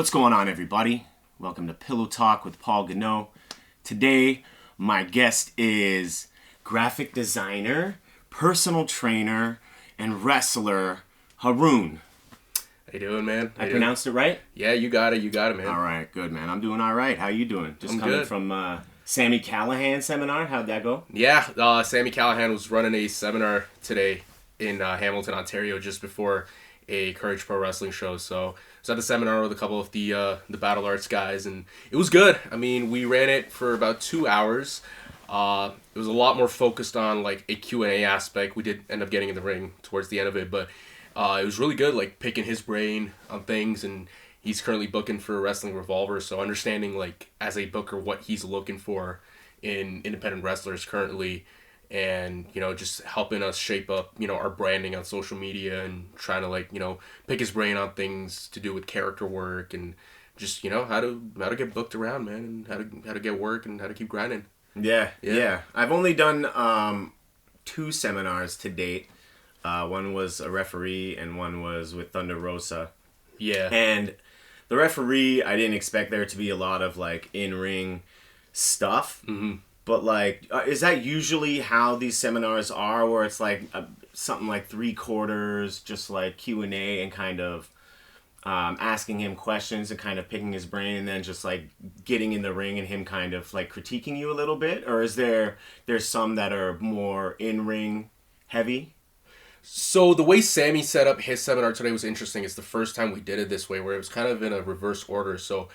What's going on, everybody? Welcome to Pillow Talk with Paul Goneau. Today, my guest is graphic designer, personal trainer, and wrestler Harun. How you doing, man? I pronounced it right? Yeah, you got it, man. All right, good, man. I'm doing all right. How you doing? Just I'm coming good. from Sammy Callahan seminar. How'd that go? Yeah, Sammy Callahan was running a seminar today in Hamilton, Ontario, just before a Courage Pro Wrestling show. So I was at the seminar with a couple of the Battle Arts guys, and it was good. I mean, we ran it for about 2 hours. It was a lot more focused on like a Q&A aspect. We did end up getting in the ring towards the end of it, but it was really good, like picking his brain on things, and he's currently booking for Wrestling Revolver, so understanding like as a booker what he's looking for in independent wrestlers currently, and just helping us shape up our branding on social media, and trying to like pick his brain on things to do with character work, and just how to get booked around, man, and how to get work and how to keep grinding. Yeah. I've only done 2 seminars to date. One was a referee and one was with Thunder Rosa. Yeah. And the referee, I didn't expect there to be a lot of like in-ring stuff. Mm-hmm. But like, is that usually how these seminars are, where it's like something like 3/4, just like Q&A and kind of asking him questions and kind of picking his brain, and then just like getting in the ring and him kind of like critiquing you a little bit? Or is there's some that are more in-ring heavy? So the way Sammy set up his seminar today was interesting. It's the first time we did it this way, where it was kind of in a reverse order. So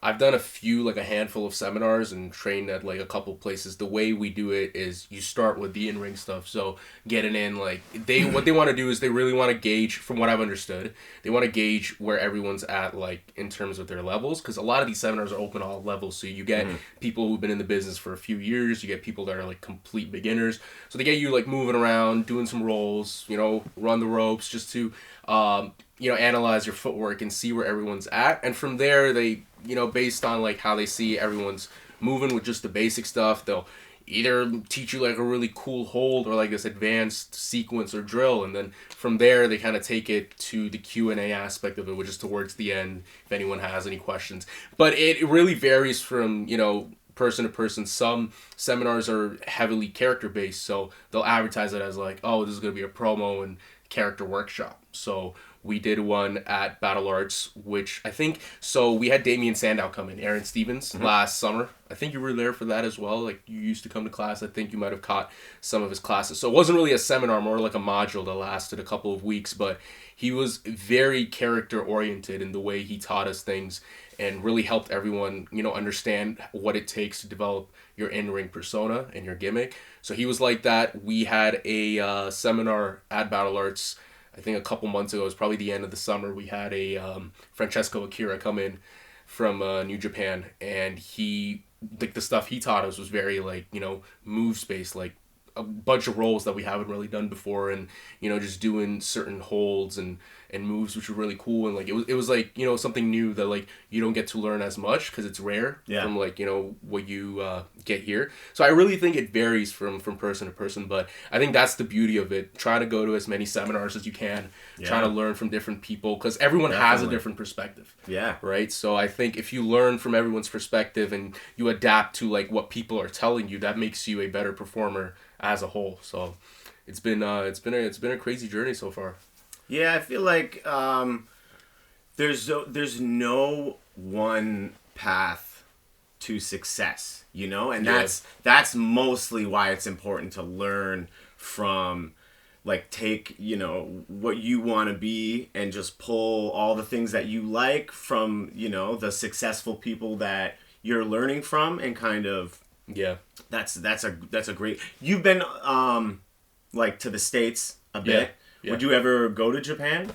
I've done a handful of seminars and trained at like a couple places. The way we do it is you start with the in-ring stuff. So getting in, like what they want to do is they really want to gauge, from what I've understood, they want to gauge where everyone's at, like in terms of their levels, because a lot of these seminars are open to all levels. So you get people who've been in the business for a few years, you get people that are like complete beginners. So they get you like moving around, doing some rolls, run the ropes, just to analyze your footwork and see where everyone's at. And from there, they based on like how they see everyone's moving with just the basic stuff, they'll either teach you like a really cool hold or like this advanced sequence or drill, and then from there they kind of take it to the Q&A aspect of it, which is towards the end if anyone has any questions. But it really varies from person to person. Some seminars are heavily character based, so they'll advertise it as like, oh, this is going to be a promo and character workshop. So we did one at Battle Arts, which I think, so we had Damian Sandow come in, Aaron Stevens, last summer. I think you were there for that as well. Like, you used to come to class. I think you might have caught some of his classes. So it wasn't really a seminar, more like a module that lasted a couple of weeks, but he was very character oriented in the way he taught us things, and really helped everyone, understand what it takes to develop your in-ring persona and your gimmick. So he was like that. We had a seminar at Battle Arts, I think a couple months ago. It was probably the end of the summer. We had a Francesco Akira come in from New Japan, and he, like, the stuff he taught us was very like, moves based, like a bunch of rolls that we haven't really done before, and just doing certain holds and moves which were really cool, and like it was like something new that like you don't get to learn as much because it's rare from like what you get here. So I really think it varies from person to person, but I think that's the beauty of it. Try to go to as many seminars as you can, try to learn from different people, because everyone has a different perspective, right? So I think if you learn from everyone's perspective and you adapt to like what people are telling you, that makes you a better performer as a whole. So it's been a crazy journey so far. Yeah, I feel like there's no one path to success, and that's mostly why it's important to learn from, like, take what you want to be and just pull all the things that you like from the successful people that you're learning from, and kind of that's a great. You've been like to the States a bit. Yeah. Would you ever go to Japan?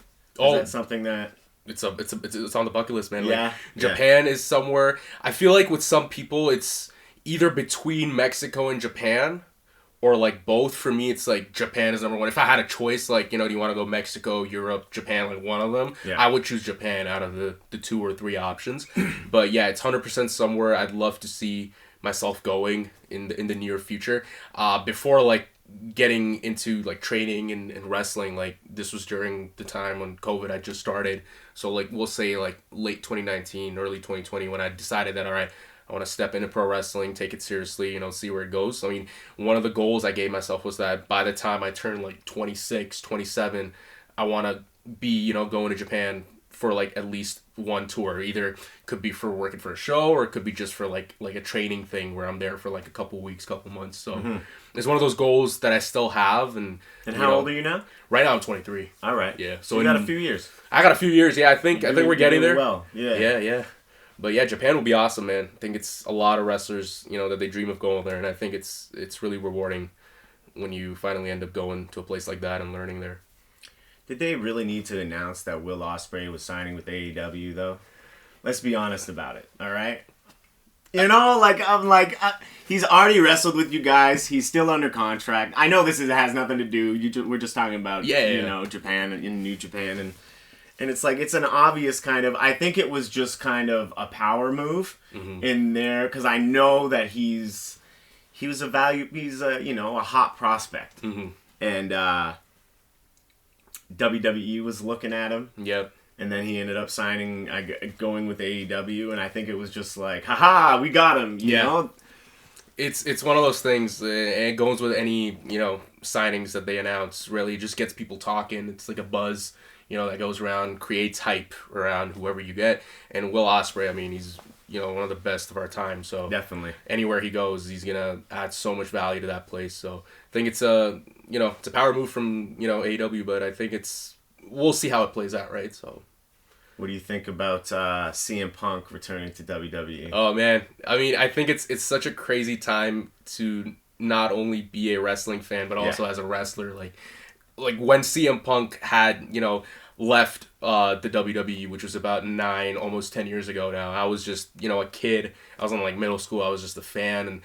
Is that something that it's on the bucket list, man? Yeah. Like, Japan is somewhere. I feel like with some people it's either between Mexico and Japan, or like both. For me, it's like Japan is number one. If I had a choice, like, do you want to go Mexico, Europe, Japan, like one of them, I would choose Japan out of the 2 or 3 options. But yeah, it's 100% somewhere I'd love to see myself going in the near future. Before like getting into like training and wrestling, like this was during the time when COVID had just started. So like we'll say like late 2019, early 2020, when I decided that all right, I want to step into pro wrestling, take it seriously, see where it goes. I mean, one of the goals I gave myself was that by the time I turn like 26, 27, I want to be, going to Japan for like at least one tour. Either could be for working for a show, or it could be just for like a training thing where I'm there for like a couple weeks, couple months. So it's one of those goals that I still have. And how old are you now? Right now I'm 23. All right. Yeah. So you got a few years. I got a few years. Yeah, I think we're getting there. Well, yeah. Yeah. But yeah, Japan will be awesome, man. I think it's a lot of wrestlers, that they dream of going there, and I think it's really rewarding when you finally end up going to a place like that and learning there. Did they really need to announce that Will Ospreay was signing with AEW though? Let's be honest about it, all right? He's already wrestled with you guys. He's still under contract. I know this has nothing to do. We're just talking about Japan and New Japan and it's like it's an obvious kind of. I think it was just kind of a power move in there because I know that he was a value. He's a hot prospect and WWE was looking at him. Yep. And then he ended up going with AEW, and I think it was just like, haha, we got him, you know? It's one of those things, and it goes with any, signings that they announce, really. It just gets people talking. It's like a buzz, that goes around, creates hype around whoever you get. And Will Ospreay, I mean, he's, one of the best of our time, so... Definitely. Anywhere he goes, he's going to add so much value to that place, so I think it's a, it's a power move from, AEW, but I think we'll see how it plays out, right, so... What do you think about CM Punk returning to WWE? Oh man, I mean, I think it's such a crazy time to not only be a wrestling fan but also as a wrestler. Like when CM Punk had left the WWE, which was about 9, almost 10 years ago now. I was just a kid. I was in like middle school. I was just a fan, and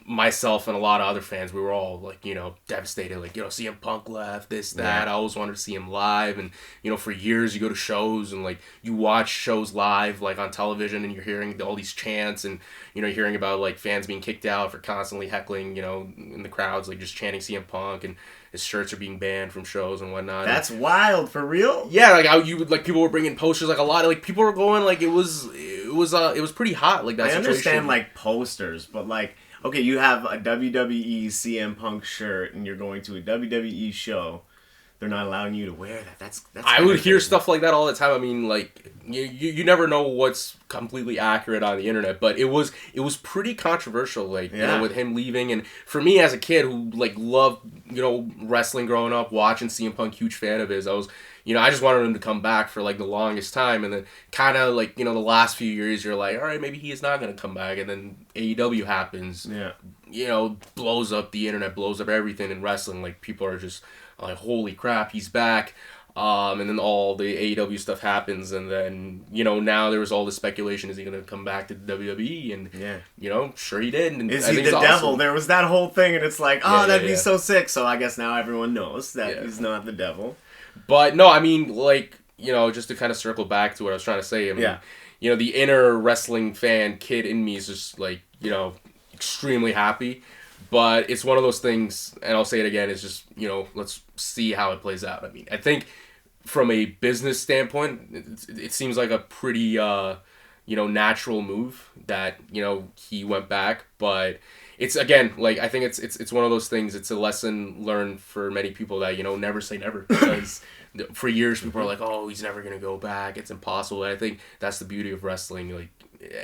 myself and a lot of other fans, we were all like, devastated. Like, CM Punk left, this, that. I always wanted to see him live. And, for years you go to shows and like you watch shows live, like on television, and you're hearing all these chants and, hearing about like fans being kicked out for constantly heckling, in the crowds, like just chanting CM Punk, and his shirts are being banned from shows and whatnot. That's wild, for real? Yeah, like people were bringing posters, like a lot of like people were going, like it was pretty hot, like that I situation. understand like posters, but like, okay, you have a WWE CM Punk shirt and you're going to a WWE show. They're not allowing you to wear that. That's I would hear stuff like that all the time. I mean, like you never know what's completely accurate on the internet, but it was pretty controversial, like with him leaving. And for me as a kid who like loved wrestling growing up, watching CM Punk, huge fan of his, I was I just wanted him to come back for like the longest time, and then kind of like the last few years you're like, all right, maybe he is not gonna come back, and then AEW happens, blows up the internet, blows up everything in wrestling. Like people are just like, holy crap, he's back. And then all the AEW stuff happens, and then now there was all this speculation: is he gonna come back to the WWE? And sure he did. And is he the devil? There was that whole thing, and it's like, that'd be so sick. So I guess now everyone knows that he's not the devil. But no, I mean, like, just to kind of circle back to what I was trying to say, I mean, the inner wrestling fan kid in me is just like, extremely happy. But it's one of those things, and I'll say it again, it's just, let's see how it plays out. I mean, I think from a business standpoint, it seems like a pretty, natural move that, he went back. But it's, again, like, I think it's one of those things, it's a lesson learned for many people that, never say never. Because for years, people are like, oh, he's never going to go back. It's impossible. And I think that's the beauty of wrestling. Like,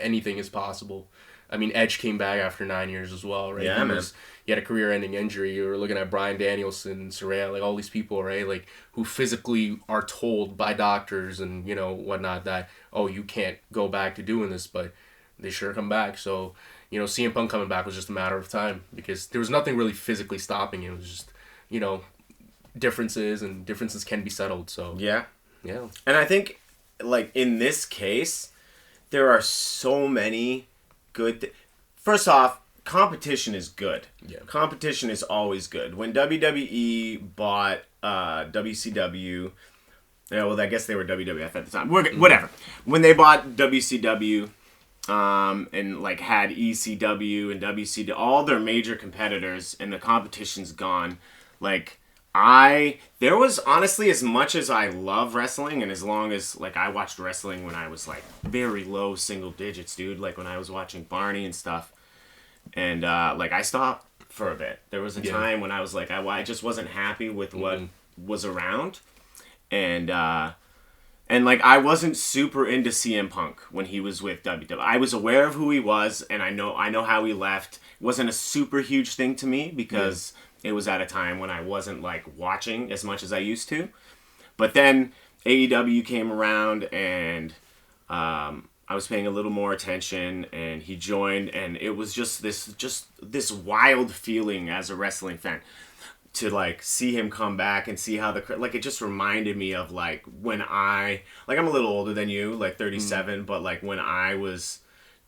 anything is possible. I mean, Edge came back after 9 years as well, right? Yeah, man. He had a career-ending injury. You were looking at Bryan Danielson, Saraya, like all these people, right? Like, who physically are told by doctors and, whatnot that, oh, you can't go back to doing this, but they sure come back. So, CM Punk coming back was just a matter of time because there was nothing really physically stopping him. It was just, differences, and differences can be settled, so. Yeah. Yeah. And I think, like, in this case, there are so many good... First off, competition is good. Yeah. Competition is always good. When WWE bought WCW... Yeah, well, I guess they were WWF at the time. Whatever. When they bought WCW, and like had ECW and WCW, all their major competitors, and the competition's gone. Like there was honestly, as much as I love wrestling, and as long as like I watched wrestling when I was like very low single digits, dude, like when I was watching Barney and stuff, and like I stopped for a bit. There was a time when I was like, I just wasn't happy with what was around, and like I wasn't super into CM Punk when he was with WWE. I was aware of who he was, and I know how he left. It wasn't a super huge thing to me because it was at a time when I wasn't like watching as much as I used to. But then AEW came around, and I was paying a little more attention, and he joined, and it was just this wild feeling as a wrestling fan to like see him come back and see how like it just reminded me of like when I'm a little older than you, like 37, but like when I was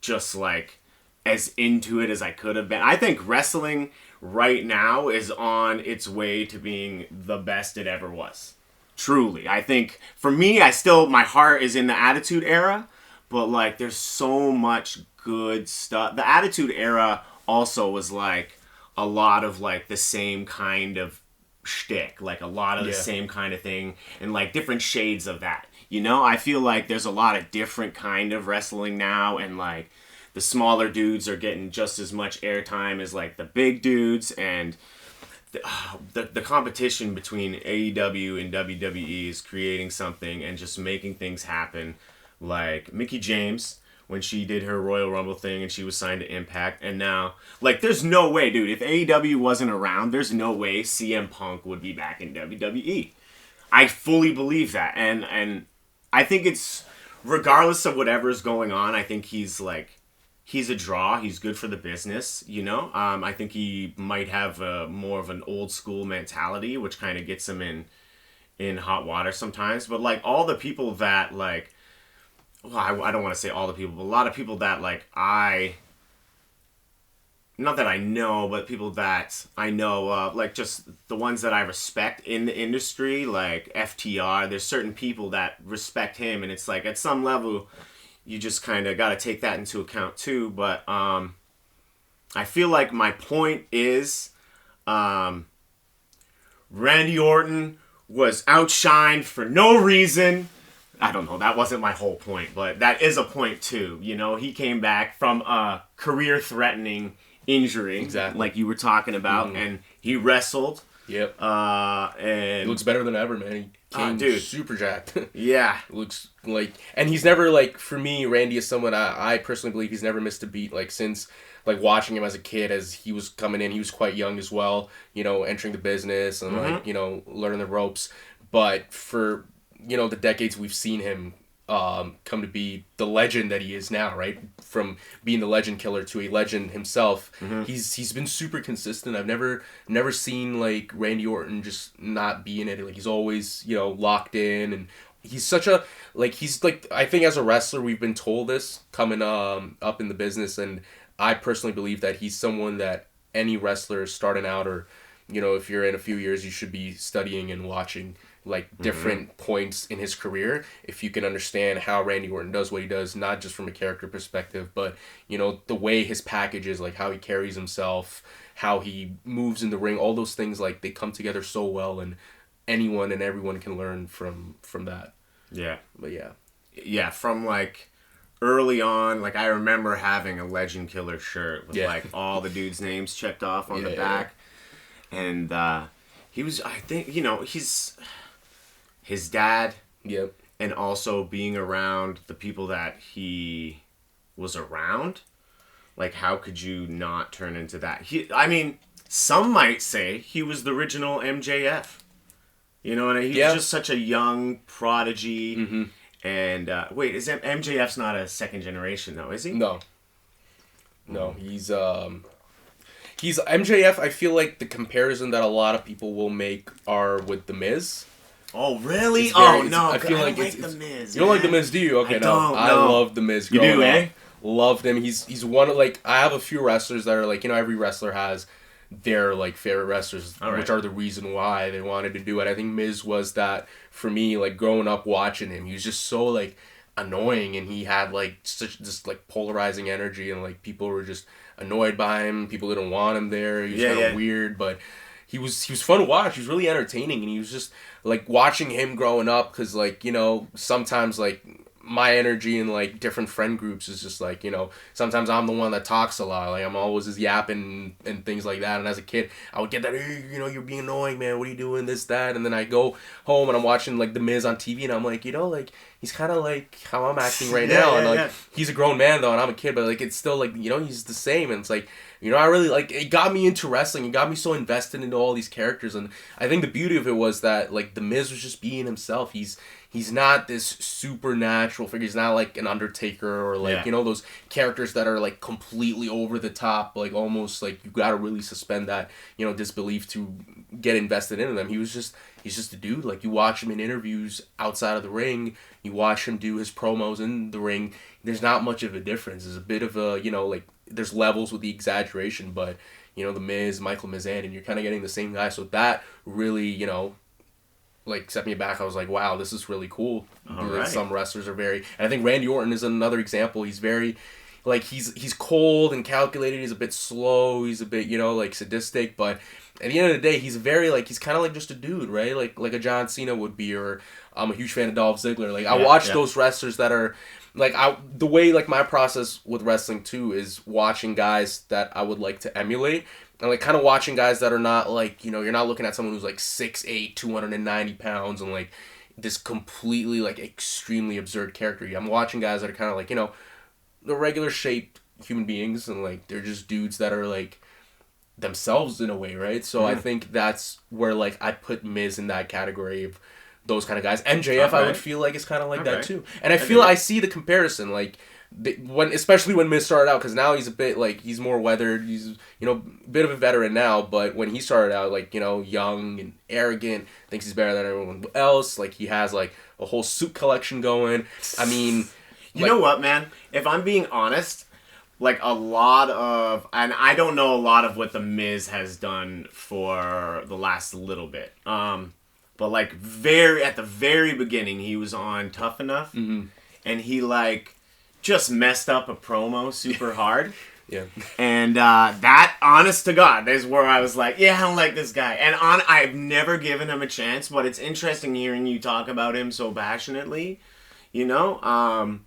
just like as into it as I could have been. I think wrestling right now is on its way to being the best it ever was. Truly. I think for me, my heart is in the Attitude Era, but like there's so much good stuff. The Attitude Era also was like a lot of like the same kind of shtick, like a lot of the same kind of thing, and like different shades of that. You know, I feel like there's a lot of different kind of wrestling now, and like the smaller dudes are getting just as much airtime as like the big dudes, and the competition between AEW and WWE is creating something and just making things happen. Like Mickie James, when she did her Royal Rumble thing and she was signed to Impact, and now, like, there's no way, dude, if AEW wasn't around, there's no way CM Punk would be back in WWE. I fully believe that, and I think it's, regardless of whatever's going on, I think he's a draw. He's good for the business, you know? I think he might have more of an old school mentality, which kind of gets him in hot water sometimes, but, like, all the people that, like, well, I don't want to say all the people, but a lot of people that, like, not that I know, but people that I know, like, just the ones that I respect in the industry, like FTR, there's certain people that respect him, and it's like, at some level, you just kind of got to take that into account, too, but, I feel like my point is, Randy Orton was outshined for no reason. I don't know, that wasn't my whole point, but that is a point too. You know, he came back from a career-threatening injury, exactly, like you were talking about, and he wrestled. Yep. And he looks better than ever, man. He came super jacked. Yeah. Looks like, and he's never, like, for me, Randy is someone I personally believe he's never missed a beat, like, since, like, watching him as a kid, as he was coming in, he was quite young as well, you know, entering the business and, like, you know, learning the ropes, but for, you know, the decades we've seen him come to be the legend that he is now, right? From being the legend killer to a legend himself, he's been super consistent. I've never seen like Randy Orton just not be in it. Like he's always, you know, locked in, and he's such a he's like, I think as a wrestler we've been told this coming up in the business, and I personally believe that he's someone that any wrestler starting out, or you know, if you're in a few years, you should be studying and watching like different points in his career, if you can understand how Randy Orton does what he does, not just from a character perspective, but you know, the way his package is, like how he carries himself, how he moves in the ring, all those things, like they come together so well, and anyone and everyone can learn from that. Yeah. But yeah, from like early on, like I remember having a Legend Killer shirt with like all the dudes' names checked off on the back, and he was, I think, you know, his dad, and also being around the people that he was around, like how could you not turn into that? I mean, some might say he was the original MJF. You know, and he was just such a young prodigy. And wait, is MJF's not a second generation though, is he? No, he's MJF. I feel like the comparison that a lot of people will make are with The Miz. Oh, really? No. I feel like it's The Miz. You don't like The Miz, do you? Okay, I love The Miz. You do, eh? Loved him. He's one of, like, I have a few wrestlers that are like, you know, every wrestler has their like favorite wrestlers, which are the reason why they wanted to do it. I think Miz was that for me. Like growing up watching him, he was just so like, annoying, and he had like such this like polarizing energy, and like people were just annoyed by him. People didn't want him there. He was kind of weird, but he was fun to watch. He was really entertaining, and he was just like watching him growing up, because like, you know, sometimes like my energy in like different friend groups is just like, you know, sometimes I'm the one that talks a lot, like I'm always just yapping and things like that. And as a kid I would get that, hey, you know, you're being annoying, man, what are you doing, this, that. And then I go home and I'm watching like The Miz on TV, and I'm like, you know, like he's kind of like how I'm acting right now. And like he's a grown man though, and I'm a kid, but like it's still like, you know, he's the same. And it's like, you know, I really like, it got me into wrestling. It got me so invested into all these characters. And I think the beauty of it was that like The Miz was just being himself. He's not this supernatural figure. He's not like an Undertaker or like, you know, those characters that are like completely over the top, like almost like you gotta really suspend that, you know, disbelief to get invested into them. He's just a dude. Like you watch him in interviews outside of the ring, you watch him do his promos in the ring. There's not much of a difference. There's a bit of a, you know, like there's levels with the exaggeration, but you know, The Miz, Michael Mizan, and you're kind of getting the same guy. So that really, you know, like set me back. I was like, wow, this is really cool. Right. Some wrestlers are very, and I think Randy Orton is another example. He's very, like he's cold and calculated. He's a bit slow. He's a bit, you know, like sadistic. But at the end of the day, he's very like, he's kind of like just a dude, right? Like a John Cena would be, or I'm a huge fan of Dolph Ziggler. Like I watch those wrestlers that are like, the way like my process with wrestling too is watching guys that I would like to emulate. And like kind of watching guys that are not like, you know, you're not looking at someone who's like 6'8", 290 pounds and like this completely like extremely absurd character. I'm watching guys that are kind of like, you know, the regular shaped human beings, and like they're just dudes that are like themselves in a way, right? So I think that's where like I put Miz in that category of those kind of guys. MJF, I would feel like is kind of like that too. And I see the comparison, like especially when Miz started out, because now he's a bit like, he's more weathered, he's, you know, a bit of a veteran now, but when he started out, like, you know, young and arrogant, thinks he's better than everyone else, like he has like a whole suit collection going. I mean, you know what, man, if I'm being honest, like a lot of, and I don't know a lot of what The Miz has done for the last little bit, but like at the very beginning he was on Tough Enough, and he like just messed up a promo super hard. Yeah. And that, honest to God, is where I was like, yeah, I don't like this guy. And I've never given him a chance, but it's interesting hearing you talk about him so passionately, you know?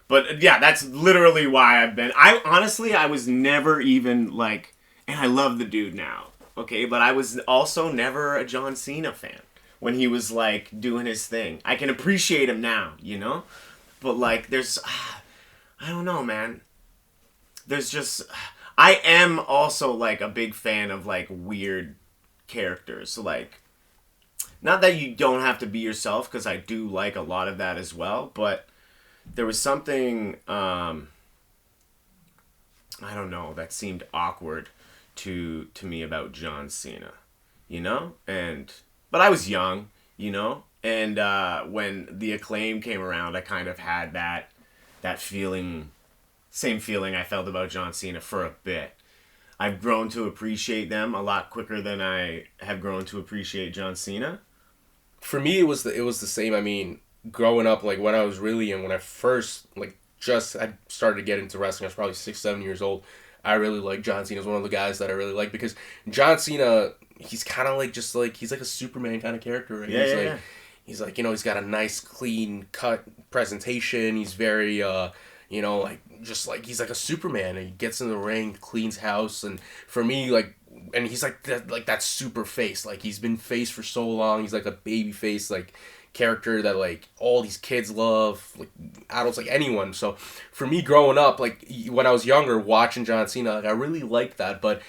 But yeah, that's literally why I was never even like, and I love the dude now, okay? But I was also never a John Cena fan when he was like doing his thing. I can appreciate him now, you know? But like, there's... I don't know, man. There's just... I am also, like, a big fan of, like, weird characters. Like, not that you don't have to be yourself, because I do like a lot of that as well, but there was something, I don't know, that seemed awkward to me about John Cena, you know? But I was young, you know? And when the Acclaim came around, I kind of had that feeling, same feeling I felt about John Cena for a bit. I've grown to appreciate them a lot quicker than I have grown to appreciate John Cena. For me, it was the same. I mean, growing up, like when I was really young, when I first I started to get into wrestling, I was probably 6, 7 years old. I really like John Cena. Is one of the guys that I really like, because John Cena, he's kind of like he's like a Superman kind of character. Right? Yeah. He's like, you know, he's got a nice, clean cut presentation. He's very, you know, like, just like, he's like a Superman. And he gets in the ring, cleans house. And for me, like, and he's like that super face. Like, he's been face for so long. He's like a baby face, like, character that, like, all these kids love, like, adults, like, anyone. So for me, growing up, like, when I was younger, watching John Cena, like, I really liked that. But...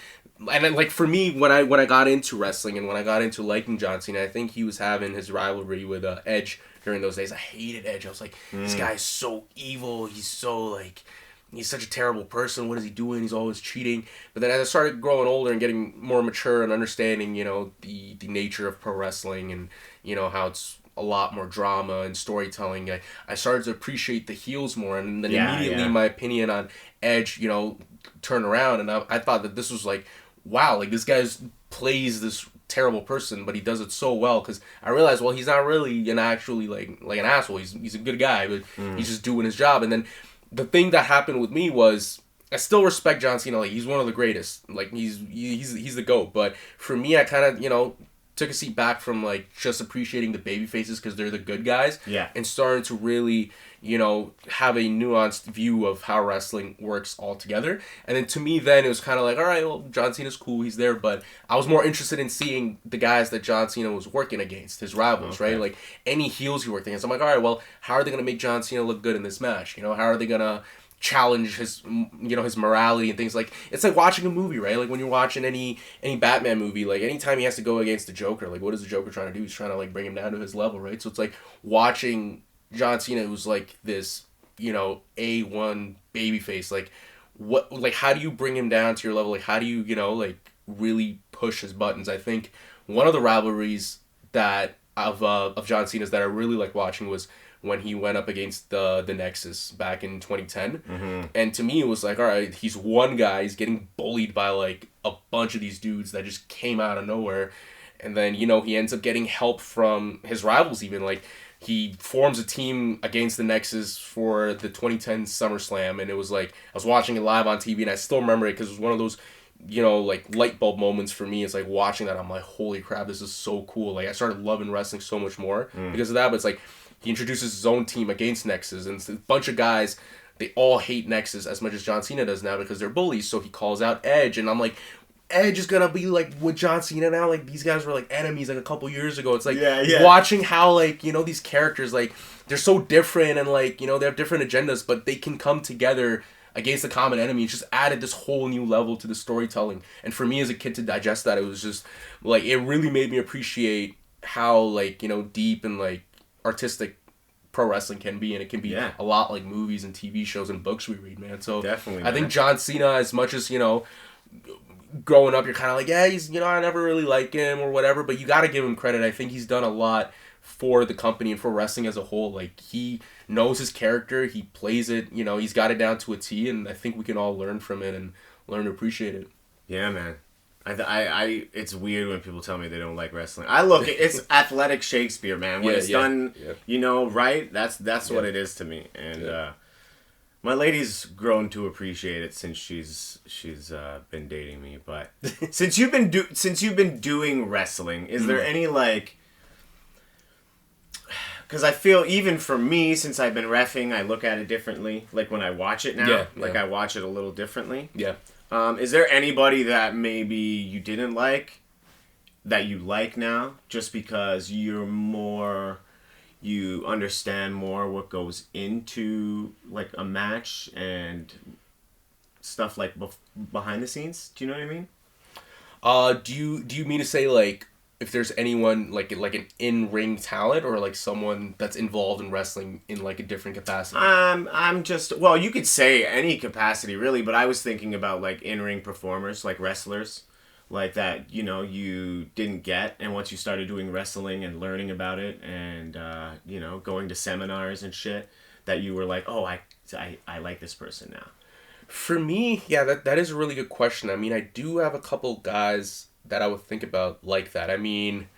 And then, like, for me, when I got into wrestling and when I got into liking John Cena, I think he was having his rivalry with Edge during those days. I hated Edge. I was like, this guy's so evil. He's so, like, he's such a terrible person. What is he doing? He's always cheating. But then as I started growing older and getting more mature and understanding, you know, the nature of pro wrestling and, you know, how it's a lot more drama and storytelling, I started to appreciate the heels more. And then immediately my opinion on Edge, you know, turned around. And I thought that this was, like, wow, like, this guy plays this terrible person, but he does it so well because I realized, well, he's not really actually like an asshole. He's a good guy, but he's just doing his job. And then the thing that happened with me was I still respect John Cena. Like, he's one of the greatest. Like, he's the GOAT. But for me, I kind of, took a seat back from, like, just appreciating the baby faces because they're the good guys. Yeah. And starting to really, have a nuanced view of how wrestling works altogether. And then to me, then it was kind of like, all right, well, John Cena's cool. He's there. But I was more interested in seeing the guys that John Cena was working against, his rivals, right? Like, any heels he worked against. I'm like, all right, well, how are they going to make John Cena look good in this match? How are they going to challenge his his morality and things? Like, it's like watching a movie, right? Like when you're watching any Batman movie, like anytime he has to go against the Joker, like what is the Joker trying to do? He's trying to like bring him down to his level, right? So it's like watching John Cena, who's like this A1 babyface, like how do you bring him down to your level? Like how do you like really push his buttons? I think one of the rivalries that of John Cena's that I really like watching was when he went up against the Nexus back in 2010. Mm-hmm. And to me, it was like, all right, he's one guy. He's getting bullied by, like, a bunch of these dudes that just came out of nowhere. And then, he ends up getting help from his rivals even. Like, he forms a team against the Nexus for the 2010 SummerSlam. And it was like, I was watching it live on TV, and I still remember it because it was one of those, like, light bulb moments for me. It's like watching that, I'm like, holy crap, this is so cool. Like, I started loving wrestling so much more because of that. But it's like, he introduces his own team against Nexus, and it's a bunch of guys, they all hate Nexus as much as John Cena does now because they're bullies, so he calls out Edge, and I'm like, Edge is gonna be like with John Cena now? Like, these guys were like enemies like a couple years ago. It's like watching how like, these characters, like, they're so different and like, they have different agendas, but they can come together against the common enemy. It just added this whole new level to the storytelling. And for me as a kid to digest that, it was just like, it really made me appreciate how like, deep and like artistic pro wrestling can be, and it can be a lot like movies and TV shows and books we read, man. So definitely, I think John Cena, as much as growing up, you're kind of like, yeah, he's I never really like him or whatever, but you got to give him credit. I think he's done a lot for the company and for wrestling as a whole. Like, he knows his character, he plays it, he's got it down to a T, and I think we can all learn from it and learn to appreciate it. Yeah, man. I it's weird when people tell me they don't like wrestling. I look, it's athletic Shakespeare, man. When it's done, right? That's what it is to me. And my lady's grown to appreciate it since she's been dating me. But since you've been doing wrestling, is there any like? Because I feel, even for me, since I've been reffing, I look at it differently. Like when I watch it now, I watch it a little differently. Yeah. Is there anybody that maybe you didn't like that you like now just because you understand more what goes into like a match and stuff like behind the scenes? Do you know what I mean? Do you mean to say like if there's anyone like an in-ring talent or like someone that's involved in wrestling in like a different capacity? I'm just, well, you could say any capacity really, but I was thinking about like in-ring performers, like wrestlers, like that, you didn't get, and once you started doing wrestling and learning about it and going to seminars and shit, that you were like, oh, I like this person now. For me, yeah, that is a really good question. I mean, I do have a couple guys that I would think about like that. I mean,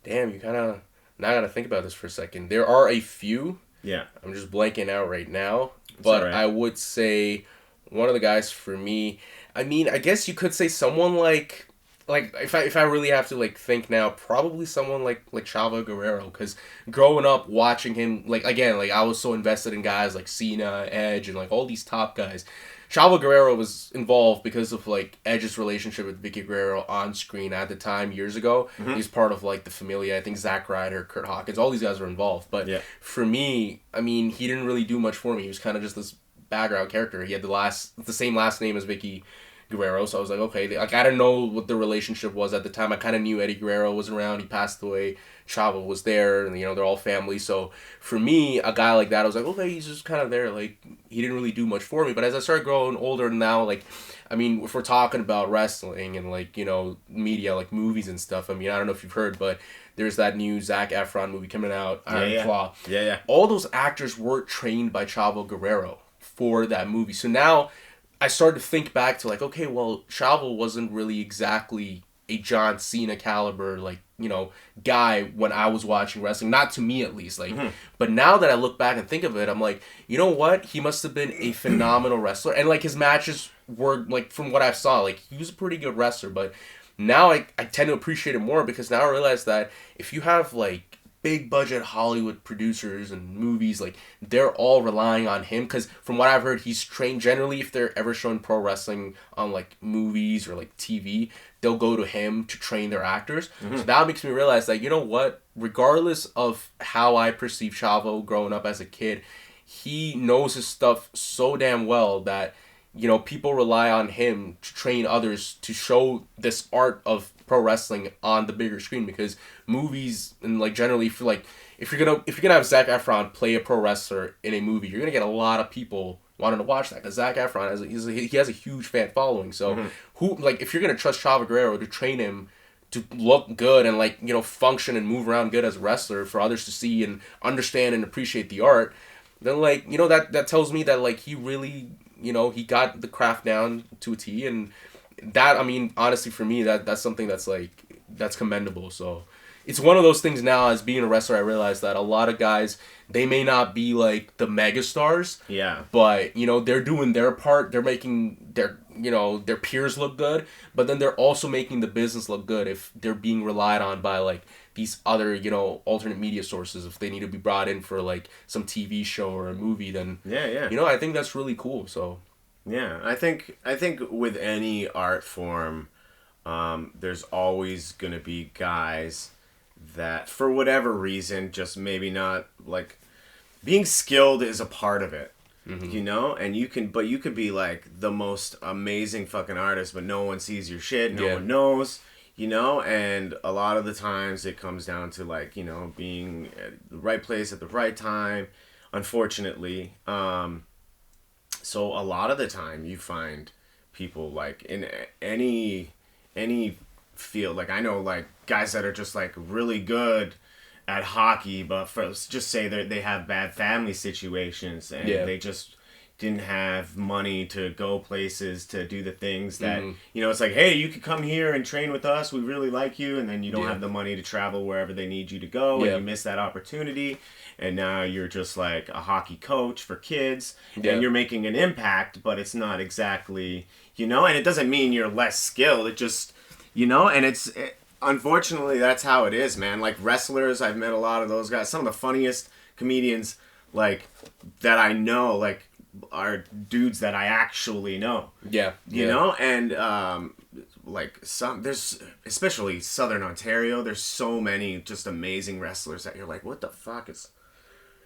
damn, you kind of now got to think about this for a second. There are a few. Yeah. I'm just blanking out right now. But right. I would say one of the guys for me, I mean, I guess you could say someone like if I really have to like think now, probably someone like Chavo Guerrero, because growing up watching him, like again, like I was so invested in guys like Cena, Edge, and like all these top guys. Chavo Guerrero was involved because of like Edge's relationship with Vicky Guerrero on screen at the time years ago. Mm-hmm. He's part of like the Familia. I think Zack Ryder, Kurt Hawkins, all these guys were involved. But for me, I mean, he didn't really do much for me. He was kind of just this background character. He had the same last name as Vicky Guerrero, so I was like, okay, like I didn't know what the relationship was at the time. I kind of knew Eddie Guerrero was around. He passed away. Chavo was there, and they're all family. So for me, a guy like that, I was like, okay, he's just kind of there. Like, he didn't really do much for me. But as I started growing older now, like, I mean, if we're talking about wrestling and like media, like movies and stuff, I mean, I don't know if you've heard, but there's that new Zac Efron movie coming out, Iron Claw. Yeah. All those actors were trained by Chavo Guerrero for that movie. So now I started to think back to like, okay, well, Chavo wasn't really exactly a John Cena caliber, like, guy when I was watching wrestling. Not to me, at least. Like, but now that I look back and think of it, I'm like, you know what? He must have been a phenomenal wrestler. And, like, his matches were, like, from what I saw, like, he was a pretty good wrestler. But now I tend to appreciate it more because now I realize that if you have, like, big budget Hollywood producers and movies, like, they're all relying on him because from what I've heard, he's trained. Generally, if they're ever showing pro wrestling on, like, movies or, like, TV, they'll go to him to train their actors. So that makes me realize that, you know what, regardless of how I perceive Chavo growing up as a kid, he knows his stuff so damn well that, people rely on him to train others to show this art of pro wrestling on the bigger screen, because movies and, like, generally, if you're gonna have Zac Efron play a pro wrestler in a movie, you're gonna get a lot of people wanting to watch that because Zac Efron has a huge fan following. So if you're gonna trust Chavo Guerrero to train him to look good and, like, function and move around good as a wrestler for others to see and understand and appreciate the art, then, like, that tells me that, like, he really, he got the craft down to a T. And that, I mean, honestly, for me, that's something that's, like, that's commendable. So it's one of those things now, as being a wrestler, I realize that a lot of guys, they may not be, like, the megastars. Yeah. But, they're doing their part. They're making their peers look good. But then they're also making the business look good if they're being relied on by, like, these other, alternate media sources. If they need to be brought in for, like, some TV show or a movie, then, yeah. I think that's really cool. So, yeah, I think with any art form, there's always going to be guys that, for whatever reason, just maybe not, like, being skilled is a part of it, and you could be, like, the most amazing fucking artist, but no one sees your shit, no one knows, and a lot of the times it comes down to, like, being at the right place at the right time, unfortunately. So a lot of the time you find people, like, in any field, like, I know, like, guys that are just, like, really good at hockey, but just say they have bad family situations and they just didn't have money to go places to do the things that, it's like, hey, you could come here and train with us, we really like you, and then you don't have the money to travel wherever they need you to go, and you miss that opportunity, and now you're just, like, a hockey coach for kids, and you're making an impact, but it's not exactly, and it doesn't mean you're less skilled, it just, and unfortunately, that's how it is, man. Like, wrestlers, I've met a lot of those guys, some of the funniest comedians, like, that I know, like, are dudes that I actually know. Yeah. You know? And, like, there's, especially Southern Ontario, there's so many just amazing wrestlers that you're like, what the fuck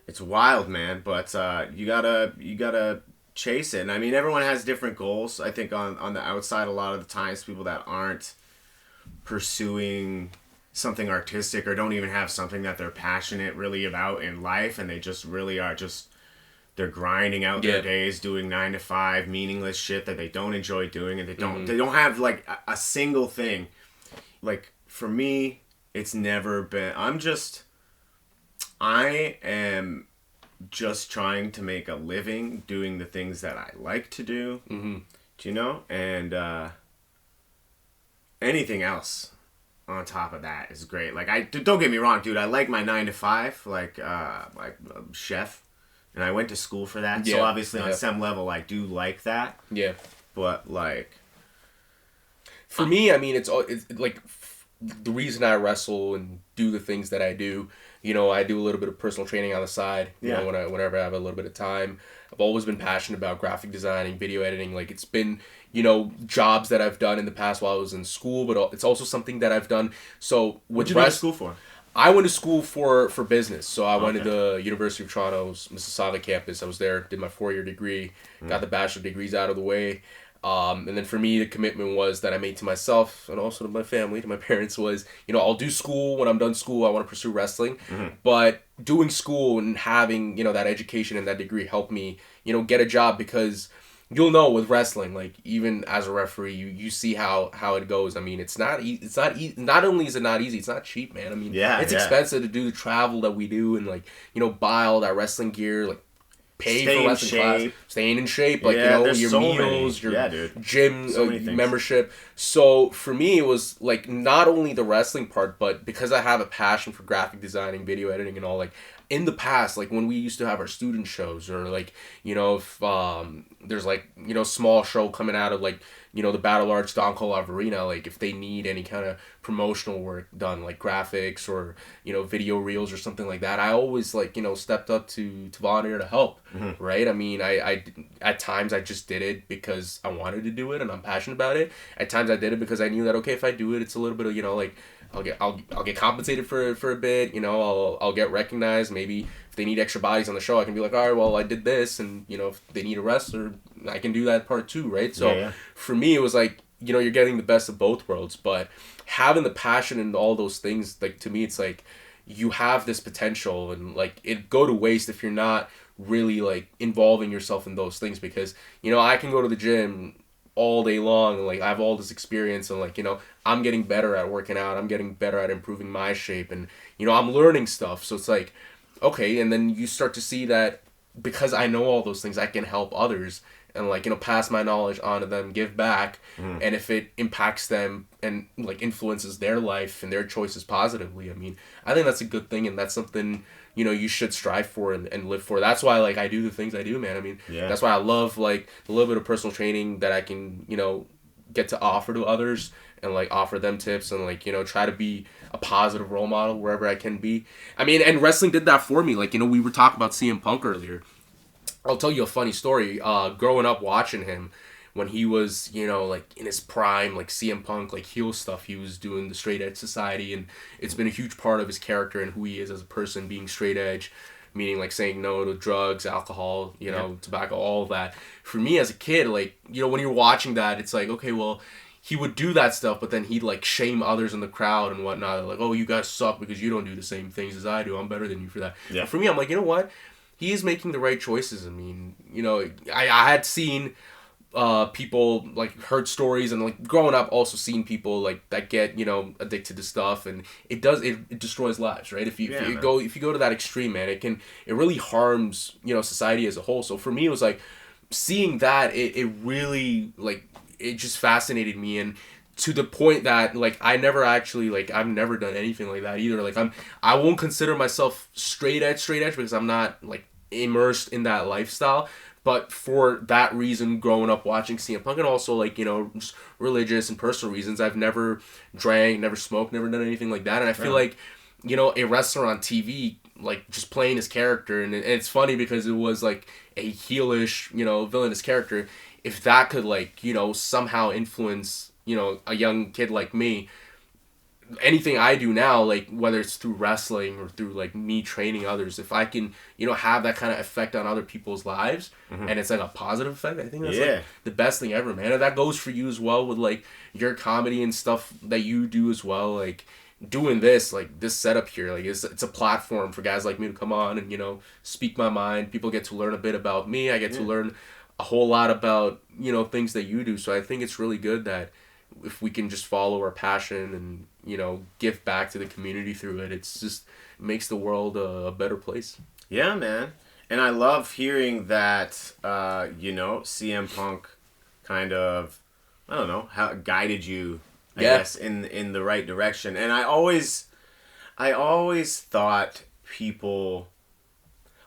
it's wild, man. But, you gotta chase it. And, I mean, everyone has different goals. I think on the outside, a lot of the times, people that aren't pursuing something artistic or don't even have something that they're passionate really about in life, and they just really are they're grinding out their days doing 9 to 5 meaningless shit that they don't enjoy doing, and they don't have, like, a single thing. Like, for me, it's never been, I am just trying to make a living doing the things that I like to do. And anything else on top of that is great. Like, don't get me wrong, dude, I like my 9 to 5, like chef. And I went to school for that, so obviously on some level I do like that. Yeah. But, like, for me, I mean, it's like the reason I wrestle and do the things that I do. I do a little bit of personal training on the side. Whenever I have a little bit of time. I've always been passionate about graphic designing, video editing. Like, it's been, jobs that I've done in the past while I was in school, but it's also something that I've done. So what'd you go to school for? I went to school for business. So I went to the University of Toronto's Mississauga campus. I was there, did my 4-year degree, got the bachelor degrees out of the way. And then for me, the commitment was that I made to myself and also to my family, to my parents, was, I'll do school. When I'm done school, I want to pursue wrestling. But doing school and having, that education and that degree helped me, get a job, because you'll know with wrestling, like, even as a referee, you see how it goes. I mean, not only is it not easy, it's not cheap, man. I mean, it's expensive to do the travel that we do and, like, buy all that wrestling gear. Like, pay Stay for in wrestling class, shape. staying in shape, like Yeah, your there's so meals, many. your Yeah, dude. gym So many things. membership. So for me, it was like not only the wrestling part, but because I have a passion for graphic designing, video editing, and all, like in the past, like when we used to have our student shows, or like if there's like small show coming out of like the Battle Arts Don Colov Arena, like if they need any kind of promotional work done, like graphics or video reels or something like that, I always like stepped up to volunteer to help. Right? I mean, I at times I just did it because I wanted to do it and I'm passionate about it. At times I did it because I knew that, okay, if I do it, it's a little bit of like I'll get compensated for a bit. I'll get recognized. Maybe if they need extra bodies on the show, I can be like, all right, well, I did this, and if they need a wrestler, I can do that part too, right? So for me, it was like you're getting the best of both worlds, but having the passion and all those things, like to me, it's like you have this potential, and like it go to waste if you're not really like involving yourself in those things, because I can go to the gym all day long and like I have all this experience, and like I'm getting better at working out, I'm getting better at improving my shape, and I'm learning stuff. So it's like, okay, and then you start to see that because I know all those things, I can help others and like pass my knowledge on to them, give back. And if it impacts them and like influences their life and their choices positively, I mean, I think that's a good thing, and that's something you should strive for and live for. That's why like I do the things I do, man. I mean, that's why I love like a little bit of personal training that I can get to offer to others, and like offer them tips, and like try to be a positive role model wherever I can be. I mean, and wrestling did that for me. Like we were talking about CM Punk earlier. I'll tell you a funny story. Growing up watching him, when he was, like in his prime, like CM Punk, like heel stuff, he was doing the straight edge society, and it's been a huge part of his character and who he is as a person, being straight edge, meaning like saying no to drugs, alcohol, tobacco, all of that. For me as a kid, like, when you're watching that, it's like, okay, well, he would do that stuff, but then he'd like shame others in the crowd and whatnot. Like, oh, you guys suck because you don't do the same things as I do. I'm better than you for that. Yeah. But for me, I'm like, you know what? He is making the right choices. I mean, I had seen people like heard stories, and like growing up also seen people like that get addicted to stuff, and it destroys lives, right? If you go to that extreme, man, it really harms society as a whole. So for me, it was like seeing that it really like it just fascinated me, and to the point that like I never actually like I've never done anything like that either. Like I won't consider myself straight edge because I'm not like immersed in that lifestyle. But for that reason, growing up watching CM Punk, and also like just religious and personal reasons, I've never drank, never smoked, never done anything like that. And I feel like a wrestler on TV, like just playing his character, and it's funny because it was like a heelish villainous character. If that could like somehow influence a young kid like me, anything I do now, like whether it's through wrestling or through like me training others, if I can have that kind of effect on other people's lives, and it's like a positive effect, I think that's like the best thing ever, man. And that goes for you as well with like your comedy and stuff that you do as well. Like doing this, like this setup here, like it's a platform for guys like me to come on and speak my mind. People get to learn a bit about me. I get to learn a whole lot about things that you do. So I think it's really good that if we can just follow our passion and give back to the community through it, it's just it makes the world a better place. Yeah, man. And I love hearing that CM Punk kind of, I don't know, how guided you, I guess, in the right direction. And I always thought people,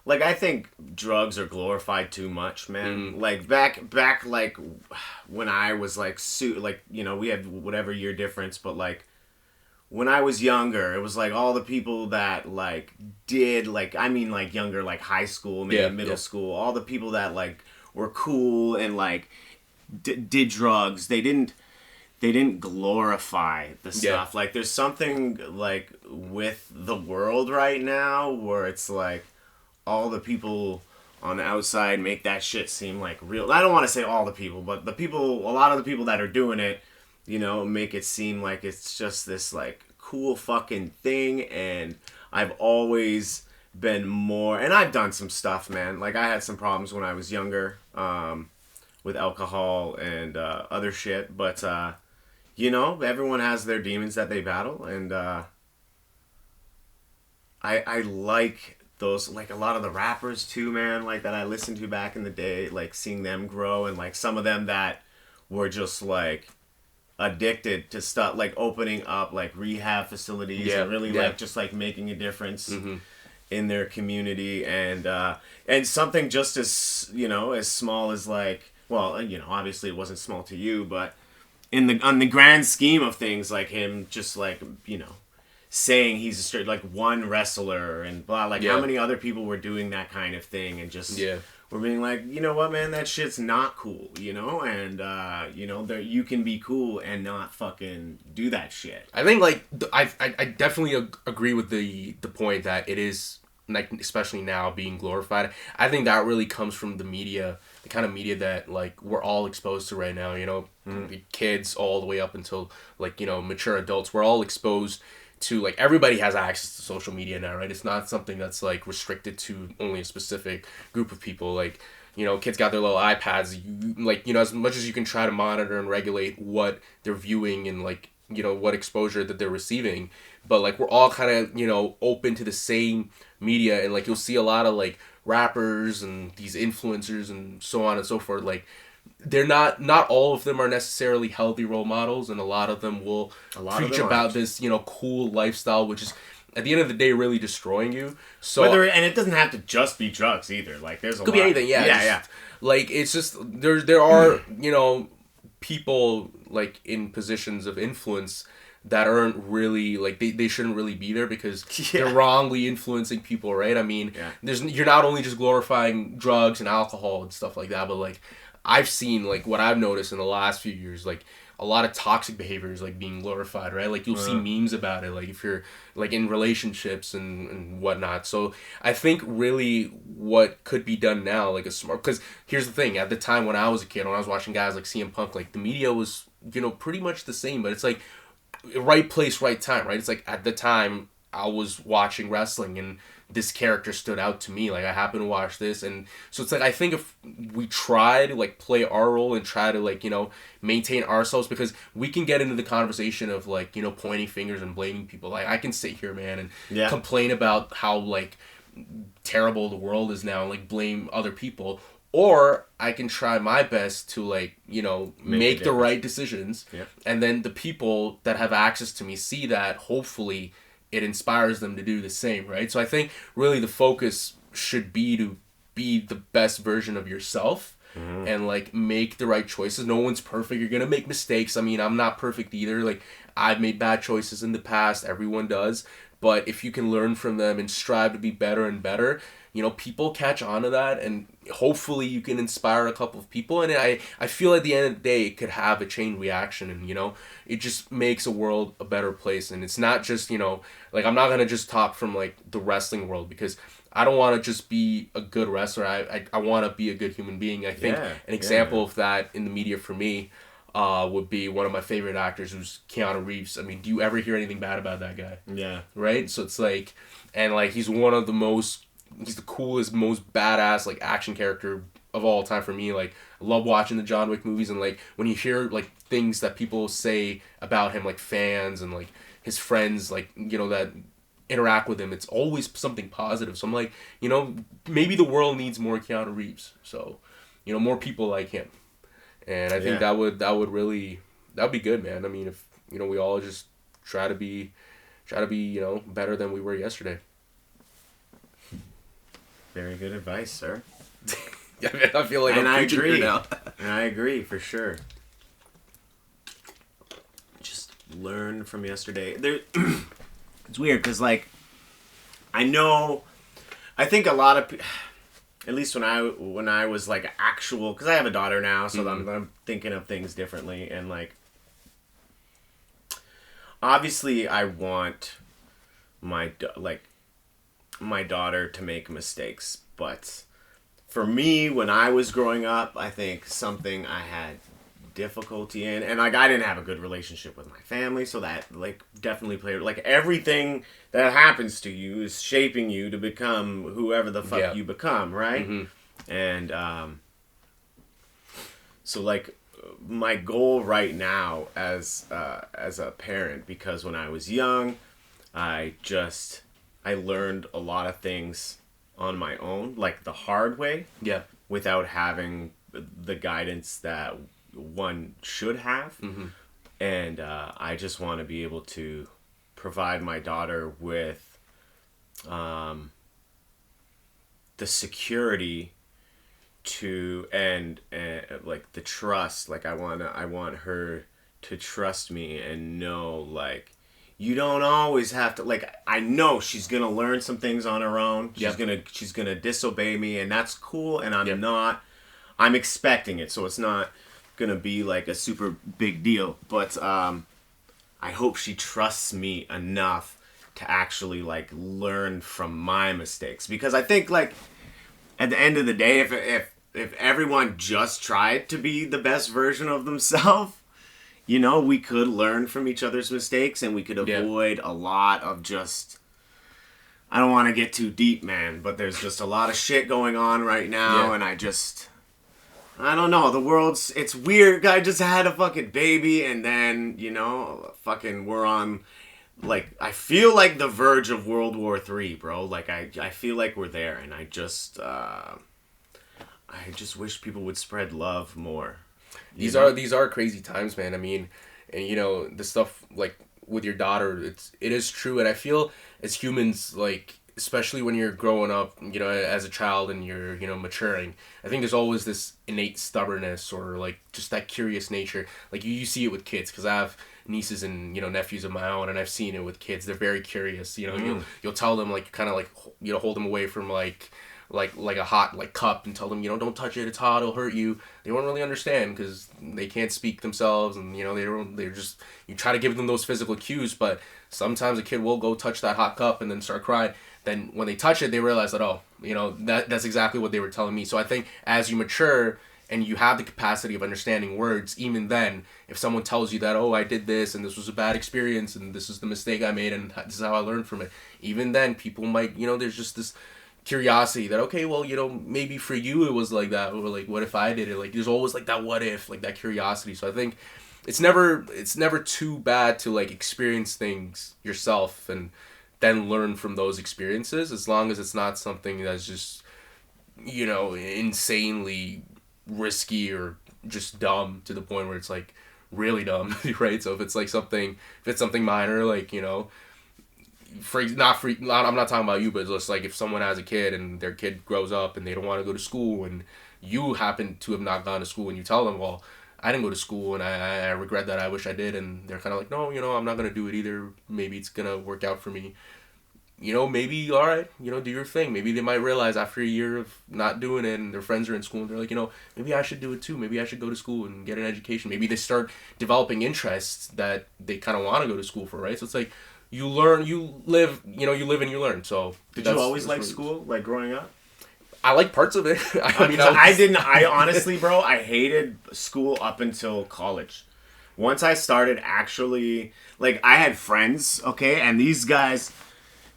like, I think drugs are glorified too much, man. Like back like when I was like we had whatever year difference, but like when I was younger, it was like all the people that like did like, I mean like younger, like high school, maybe middle school, all the people that like were cool and like did drugs. They didn't glorify the stuff. Like there's something like with the world right now where it's like all the people on the outside make that shit seem like real. I don't want to say all the people, but a lot of the people that are doing it, make it seem like it's just this like cool fucking thing. And I've always been more, and I've done some stuff, man. Like I had some problems when I was younger, with alcohol and other shit, but everyone has their demons that they battle, and I like those, like, a lot of the rappers too, man, like, that I listened to back in the day, like, seeing them grow, and, like, some of them that were just, like, addicted to stuff, like, opening up, like, rehab facilities, and really, like, just, like, making a difference in their community, and something just as, you know, as small as, like, well, you know, obviously it wasn't small to you, but on the grand scheme of things, like, him just, like, you know, saying he's a straight, like, one wrestler and blah, like, how many other people were doing that kind of thing, and just were being like, you know what, man, that shit's not cool, you know, and you know, there, you can be cool and not fucking do that shit. I think, like, I definitely agree with the point that it is, like, especially now, being glorified. I think that really comes from the media, the kind of media that, like, we're all exposed to right now, you know, kids all the way up until, like, you know, mature adults. We're all exposed to, like, everybody has access to social media now, right? It's not something that's, like, restricted to only a specific group of people. Like, you know, kids got their little iPads. You, like, you know, as much as you can try to monitor and regulate what they're viewing and, like, you know, what exposure that they're receiving, but, like, we're all kind of, you know, open to the same media, and, like, you'll see a lot of, like, rappers and these influencers and so on and so forth, like, they're not all of them are necessarily healthy role models, and a lot of them will preach about this, you know, cool lifestyle, which is at the end of the day really destroying you. So and it doesn't have to just be drugs either. Like, there's a could lot. be anything. Yeah. Like, it's just there are you know, people, like, in positions of influence that aren't really, like, they shouldn't really be there, because they're wrongly influencing people, right? I mean, you're not only just glorifying drugs and alcohol and stuff like that, but, like, I've seen, like, what I've noticed in the last few years, like, a lot of toxic behaviors, like, being glorified, right? Like, you'll see memes about it, like, if you're, like, in relationships and whatnot. So I think really what could be done now, like, a smart, because here's the thing, at the time when I was a kid, when I was watching guys like CM Punk, like, the media was, you know, pretty much the same, but it's like right place, right time, right? It's like, at the time I was watching wrestling and this character stood out to me, like, I happened to watch this, and so it's like, I think if we try to, like, play our role and try to, like, you know, maintain ourselves, because we can get into the conversation of, like, you know, pointing fingers and blaming people. Like, I can sit here, man, and complain about how, like, terrible the world is now, and, like, blame other people, or I can try my best to, like, you know, make the right decisions, and then the people that have access to me see that, hopefully it inspires them to do the same, right? So I think really the focus should be to be the best version of yourself, and, like, make the right choices. No one's perfect. You're going to make mistakes. I mean, I'm not perfect either. Like, I've made bad choices in the past. Everyone does. But if you can learn from them and strive to be better and better, you know, people catch on to that, and hopefully you can inspire a couple of people. And I feel at the end of the day, it could have a chain reaction, and, you know, it just makes a world a better place. And it's not just, you know, like, I'm not going to just talk from, like, the wrestling world, because I don't want to just be a good wrestler. I want to be a good human being. I think an example of that in the media for me would be one of my favorite actors, who's Keanu Reeves. I mean, do you ever hear anything bad about that guy? Yeah. Right? So it's like, and, like, he's the coolest, most badass, like, action character of all time for me. Like, I love watching the John Wick movies, and, like, when you hear, like, things that people say about him, like, fans and, like, his friends, like, you know, that interact with him, it's always something positive. So I'm like, you know, maybe the world needs more Keanu Reeves. So, you know, more people like him. And I think that would really, that would be good, man. I mean, if, you know, we all just try to be, you know, better than we were yesterday. Very good advice, sir. I feel like and I'm I preaching agree here now. And I agree, for sure. Just learn from yesterday. It's weird, because, like, I think a lot of, at least when I was, like, actual, because I have a daughter now, so I'm thinking of things differently, and, like, obviously I want my daughter to make mistakes, but for me, when I was growing up, I think something I had difficulty in, and, like, I didn't have a good relationship with my family, so that, like, definitely played, like, everything that happens to you is shaping you to become whoever the fuck you become, right? And so, like, my goal right now as a parent, because when I was young, I learned a lot of things on my own, like the hard way, Yeah. without having the guidance that one should have. Mm-hmm. And I just want to be able to provide my daughter with the security and like the trust. Like I want her to trust me and know, like, you don't always have to, like, I know she's gonna learn some things on her own. She's gonna disobey me, and that's cool, and I'm expecting it, so it's not gonna be like a super big deal. But I hope she trusts me enough to actually, like, learn from my mistakes, because I think, like, at the end of the day, if everyone just tried to be the best version of themselves, you know, we could learn from each other's mistakes, and we could avoid a lot of just, I don't want to get too deep, man, but there's just a lot of shit going on right now, and I don't know, the world's, it's weird. I just had a fucking baby, and then, you know, fucking we're on, like, I feel like the verge of World War III, bro. Like, I feel like we're there, and I just wish people would spread love more. These are crazy times, man. I mean, and you know, the stuff like with your daughter, it is true, and I feel as humans, like, especially when you're growing up, you know, as a child and you're, you know, maturing, I think there's always this innate stubbornness or like just that curious nature. Like you see it with kids, because I have nieces and, you know, nephews of my own, and I've seen it with kids. They're very curious. You know, you'll tell them, like, kind of like, you know, hold them away from like a hot, like, cup, and tell them, you know, don't touch it, it's hot, it'll hurt you. They won't really understand because they can't speak themselves, and, you know, they're just, you try to give them those physical cues, but sometimes a kid will go touch that hot cup and then start crying. Then when they touch it, they realize that, oh, you know, that's exactly what they were telling me. So I think as you mature and you have the capacity of understanding words, even then, if someone tells you that, oh, I did this and this was a bad experience and this is the mistake I made and this is how I learned from it, even then people might, you know, there's just this curiosity that, okay, well, you know, maybe for you it was like that, or like, what if I did it? Like, there's always like that what if, like that curiosity. So I think it's never too bad to, like, experience things yourself and then learn from those experiences, as long as it's not something that's just, you know, insanely risky or just dumb to the point where it's like really dumb, right? So if it's something minor, like, you know, I'm not talking about you, but it's just like if someone has a kid and their kid grows up and they don't want to go to school, and you happen to have not gone to school, and you tell them, well, I didn't go to school and I regret that, I wish I did, and they're kind of like, no, you know, I'm not going to do it either, maybe it's going to work out for me. You know, maybe, all right, you know, do your thing. Maybe they might realize after a year of not doing it and their friends are in school and they're like, you know, maybe I should do it too. Maybe I should go to school and get an education. Maybe they start developing interests that they kind of want to go to school for, right? So it's like, you learn, you live and you learn. So did you always like school, like growing up? I like parts of it. I honestly, bro, I hated school up until college. Once I started actually, like, I had friends, okay, and these guys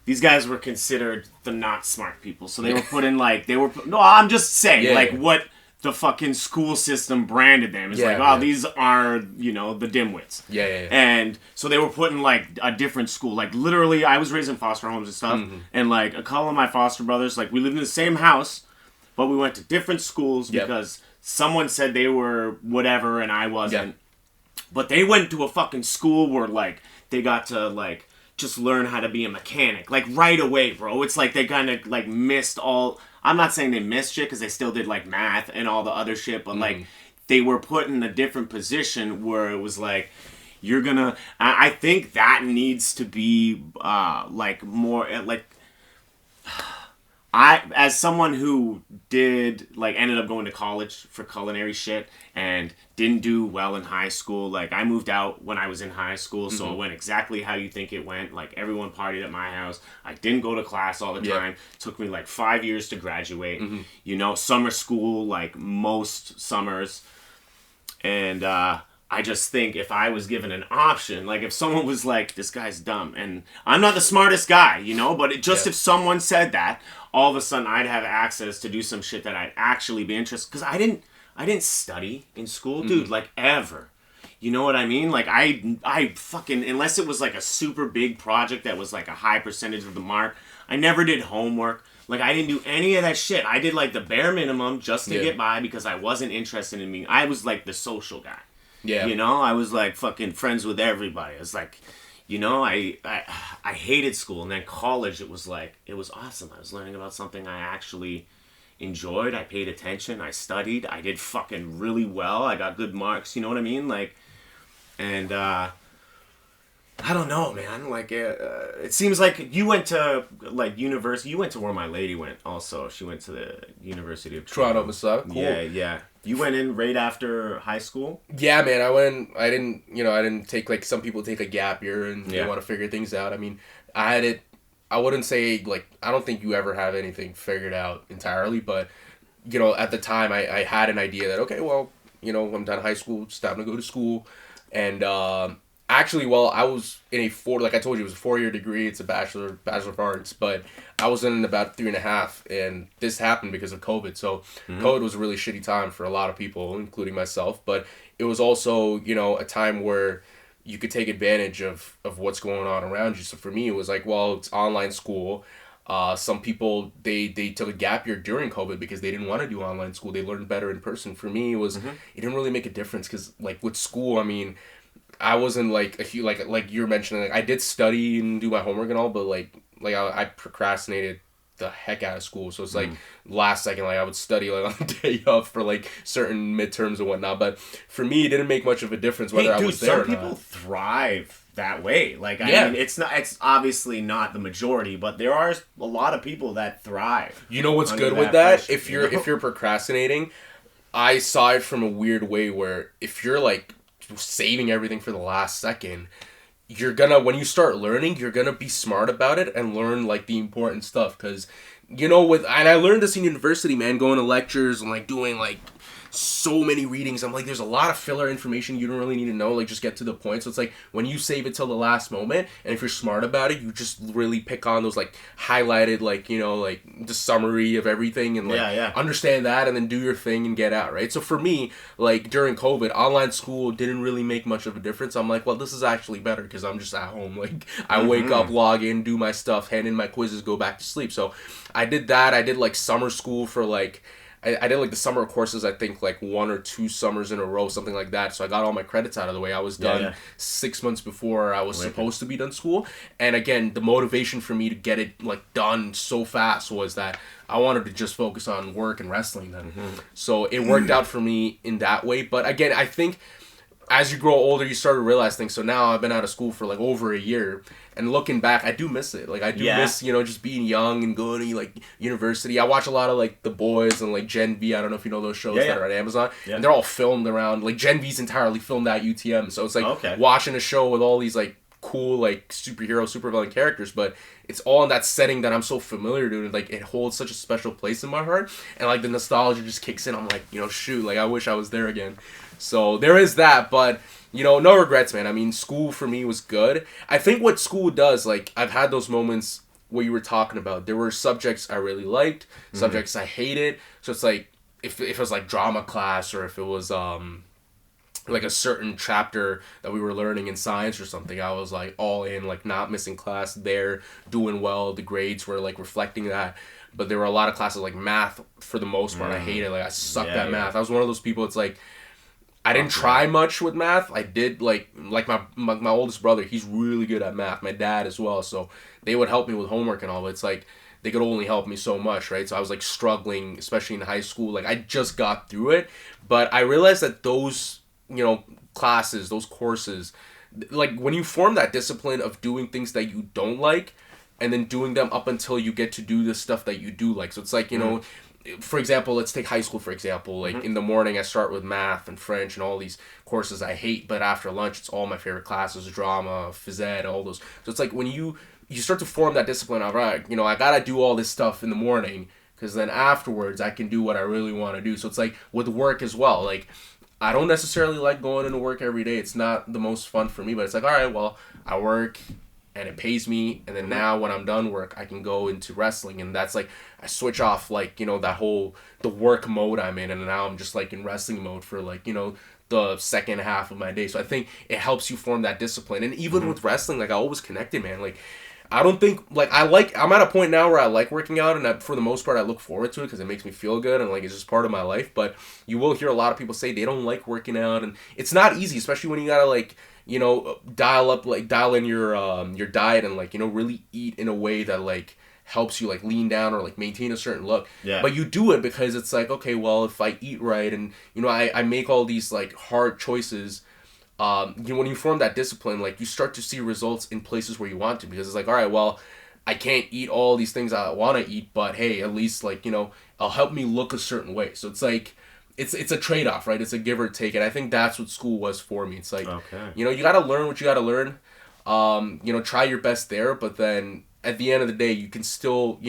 were considered the not smart people. So they were put in, like, no, I'm just saying, what the fucking school system branded them. It's these are, you know, the dimwits. Yeah. And so they were put in, like, a different school. Like, literally, I was raised in foster homes and stuff. Mm-hmm. And, like, a couple of my foster brothers, like, we lived in the same house, but we went to different schools because someone said they were whatever and I wasn't. Yep. But they went to a fucking school where, like, they got to, like, just learn how to be a mechanic. Like, right away, bro. It's like they kind of, like, missed all... I'm not saying they missed shit, because they still did, like, math and all the other shit, but, like, they were put in a different position where it was like, you're gonna... I think that needs to be, like, more... like... as someone who ended up going to college for culinary shit and didn't do well in high school, like, I moved out when I was in high school, so it went exactly how you think it went. Like, everyone partied at my house. I didn't go to class all the time. It took me, like, 5 years to graduate. You know, summer school, like, most summers. And, I just think if I was given an option, like, if someone was like, this guy's dumb, and I'm not the smartest guy, you know, but if someone said that, all of a sudden I'd have access to do some shit that I'd actually be interested, because I didn't study in school, dude, like, ever. You know what I mean? Like I fucking, unless it was like a super big project that was like a high percentage of the mark, I never did homework. Like I didn't do any of that shit. I did like the bare minimum just to get by because I wasn't interested in being. I was like the social guy. Yeah. You know, I was like fucking friends with everybody. It's like, you know, I hated school, and then college. It was like it was awesome. I was learning about something I actually enjoyed. I paid attention. I studied. I did fucking really well. I got good marks. You know what I mean? Like. And I don't know, man. Like it seems like you went to like university. You went to where my lady went. Also, she went to the University of Toronto. Cool. Yeah. You went in right after high school. Yeah, man. I went. I didn't take like some people take a gap year and they want to figure things out. I mean, I had it. I wouldn't say like I don't think you ever have anything figured out entirely, but you know, at the time I had an idea that okay, well, you know, I'm done high school, it's time to go to school. And actually, well, I was in like I told you, it was a 4-year degree. It's a bachelor of arts, but I was in about 3.5, and this happened because of COVID. So COVID was a really shitty time for a lot of people, including myself. But it was also, you know, a time where you could take advantage of what's going on around you. So for me, it was like, well, it's online school. Some people, they took a gap year during COVID because they didn't want to do online school. They learned better in person. For me, it was, it didn't really make a difference because, like, with school, I mean, I wasn't, like, like you're mentioning, like, I did study and do my homework and all, but, like I procrastinated the heck out of school. So it's, like, last second, like, I would study, like, on the day of for, like, certain midterms and whatnot. But for me, it didn't make much of a difference whether I was there or not. Some people thrive that way. Like, I mean, it's obviously not the majority, but there are a lot of people that thrive. You know what's good with that? If you're procrastinating, I saw it from a weird way where if you're like saving everything for the last second, you're gonna, when you start learning, you're gonna be smart about it and learn like the important stuff. Because, you know, and I learned this in university, man, going to lectures and like doing like so many readings. I'm like, there's a lot of filler information you don't really need to know. Like, just get to the point. So it's like when you save it till the last moment, and if you're smart about it, you just really pick on those like highlighted, like, you know, like the summary of everything and like understand that and then do your thing and get out, right? So for me, like during COVID, online school didn't really make much of a difference. I'm like, well, this is actually better because I'm just at home. Like, I wake up, log in, do my stuff, hand in my quizzes, go back to sleep. So I did that. I did like summer school for like, I did like the summer courses, I think like 1 or 2 summers in a row, something like that. So I got all my credits out of the way. I was done 6 months before I was supposed to be done school. And again, the motivation for me to get it like done so fast was that I wanted to just focus on work and wrestling then. So it worked out for me in that way. But again, I think as you grow older, you start to realize things. So now I've been out of school for like over a year. And looking back, I do miss it. Like, I do miss, you know, just being young and going to, like, university. I watch a lot of, like, The Boys and, like, Gen V. I don't know if you know those shows that are on Amazon. And they're all filmed around, like, Gen V's entirely filmed at UTM. So it's, like, watching a show with all these, like, cool, like, superhero, supervillain characters. But it's all in that setting that I'm so familiar to. And, like, it holds such a special place in my heart. And, like, the nostalgia just kicks in. I'm like, you know, shoot, like, I wish I was there again. So there is that, but... You know, no regrets, man. I mean, school for me was good. I think what school does, like, I've had those moments where you were talking about. There were subjects I really liked, subjects I hated. So it's like, if it was like drama class or if it was like a certain chapter that we were learning in science or something, I was like all in, like not missing class there, doing well. The grades were like reflecting that. But there were a lot of classes like math for the most part I hated. Like, I sucked at math. I was one of those people, it's like, I didn't try much with math. I did, like my oldest brother, he's really good at math. My dad as well. So they would help me with homework and all, but it's like they could only help me so much, right? So I was like struggling, especially in high school. Like, I just got through it. But I realized that those, you know, classes, those courses, like when you form that discipline of doing things that you don't like and then doing them up until you get to do the stuff that you do like. So it's like, you know, for example, let's take high school, for example. Like, in the morning, I start with math and French and all these courses I hate. But after lunch, it's all my favorite classes, drama, phys ed, all those. So it's like when you start to form that discipline of, right, you know, I got to do all this stuff in the morning because then afterwards I can do what I really want to do. So it's like with work as well. Like, I don't necessarily like going into work every day. It's not the most fun for me. But it's like, all right, well, I work and it pays me, and then now when I'm done work, I can go into wrestling, and that's like, I switch off, like, you know, the work mode I'm in, and now I'm just like in wrestling mode for like, you know, the second half of my day. So I think it helps you form that discipline. And even with wrestling, like I always connected, man. Like I don't think I'm at a point now where I like working out, and for the most part I look forward to it because it makes me feel good and like it's just part of my life. But you will hear a lot of people say they don't like working out, and it's not easy, especially when you gotta like dial in your diet and like really eat in a way that like helps you like lean down or like maintain a certain look. Yeah. But you do it because it's like, okay, well, if I eat right and I make all these like hard choices, when you form that discipline, like you start to see results in places where you want to, because it's like, all right, well, I can't eat all these things I want to eat, but hey, at least like it'll help me look a certain way. So it's like it's a trade-off, right? It's a give or take, and I think that's what school was for me. It's like, you got to learn what you got to learn, try your best there, but then at the end of the day you can still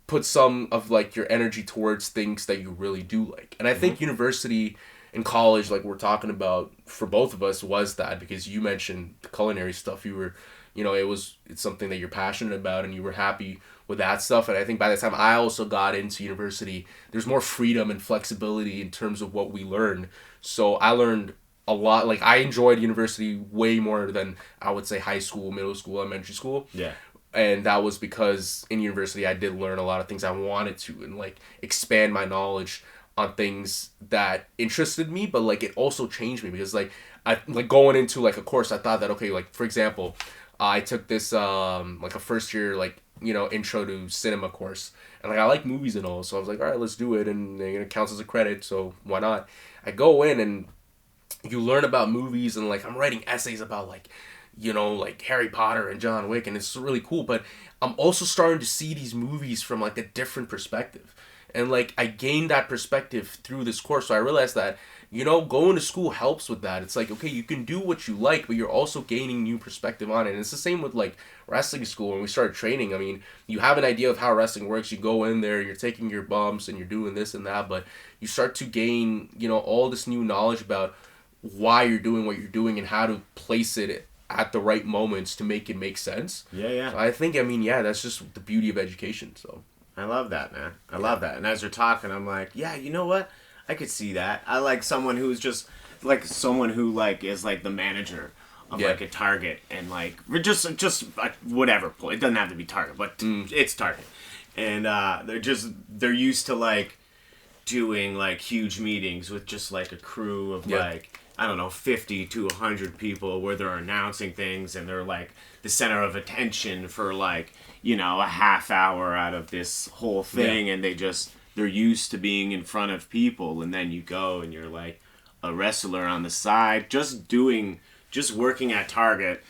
put some of like your energy towards things that you really do like. And I think university and college, like we're talking about for both of us, was that, because you mentioned the culinary stuff. You were it's something that you're passionate about and you were happy with that stuff. And I think by the time I also got into university, there's more freedom and flexibility in terms of what we learned. So I learned a lot. Like I enjoyed university way more than I would say high school, middle school, elementary school. Yeah. And that was because in university I did learn a lot of things I wanted to, and like expand my knowledge on things that interested me, but like it also changed me because like I like going into like a course, I thought that, okay, like for example, I took this like a first year like intro to cinema course, and like I like movies and all, so I was like, all right, let's do it, and it counts as a credit, so why not? I go in and you learn about movies, and like I'm writing essays about like like Harry Potter and John Wick, and it's really cool, but I'm also starting to see these movies from like a different perspective. And like I gained that perspective through this course. So I realized that, going to school helps with that. It's like, okay, you can do what you like, but you're also gaining new perspective on it. And it's the same with like wrestling school. When we started training, I mean, you have an idea of how wrestling works. You go in there, you're taking your bumps and you're doing this and that, but you start to gain, all this new knowledge about why you're doing what you're doing and how to place it at the right moments to make it make sense. Yeah. So I think, that's just the beauty of education. So I love that, man. I love that. And as you're talking, I'm like, yeah, you know what? I could see that. I like someone who's just like someone who like is like the manager of like a Target, and like we're just whatever. It doesn't have to be Target, but it's Target. And they're used to like doing like huge meetings with just like a crew of like, I don't know, 50 to 100 people, where they're announcing things and they're like the center of attention for like, a half hour out of this whole thing. And they're used to being in front of people, and then you go and you're like a wrestler on the side, just working at Target.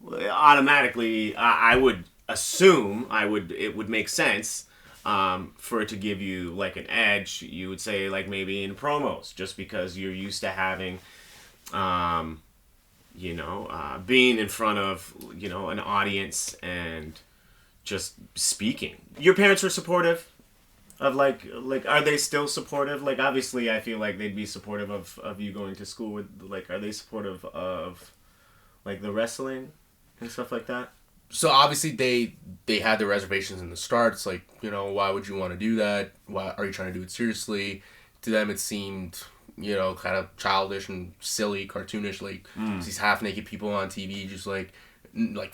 Automatically, I would assume it would make sense for it to give you like an edge. You would say like maybe in promos, just because you're used to having being in front of an audience and just speaking. Your parents were supportive of like are they still supportive? Like obviously I feel like they'd be supportive of you going to school with, like, are they supportive of like the wrestling and stuff like that? So obviously they had their reservations in the start. It's like, why would you want to do that? Why are you trying to do it seriously? To them it seemed kind of childish and silly, cartoonish, like these half naked people on TV just like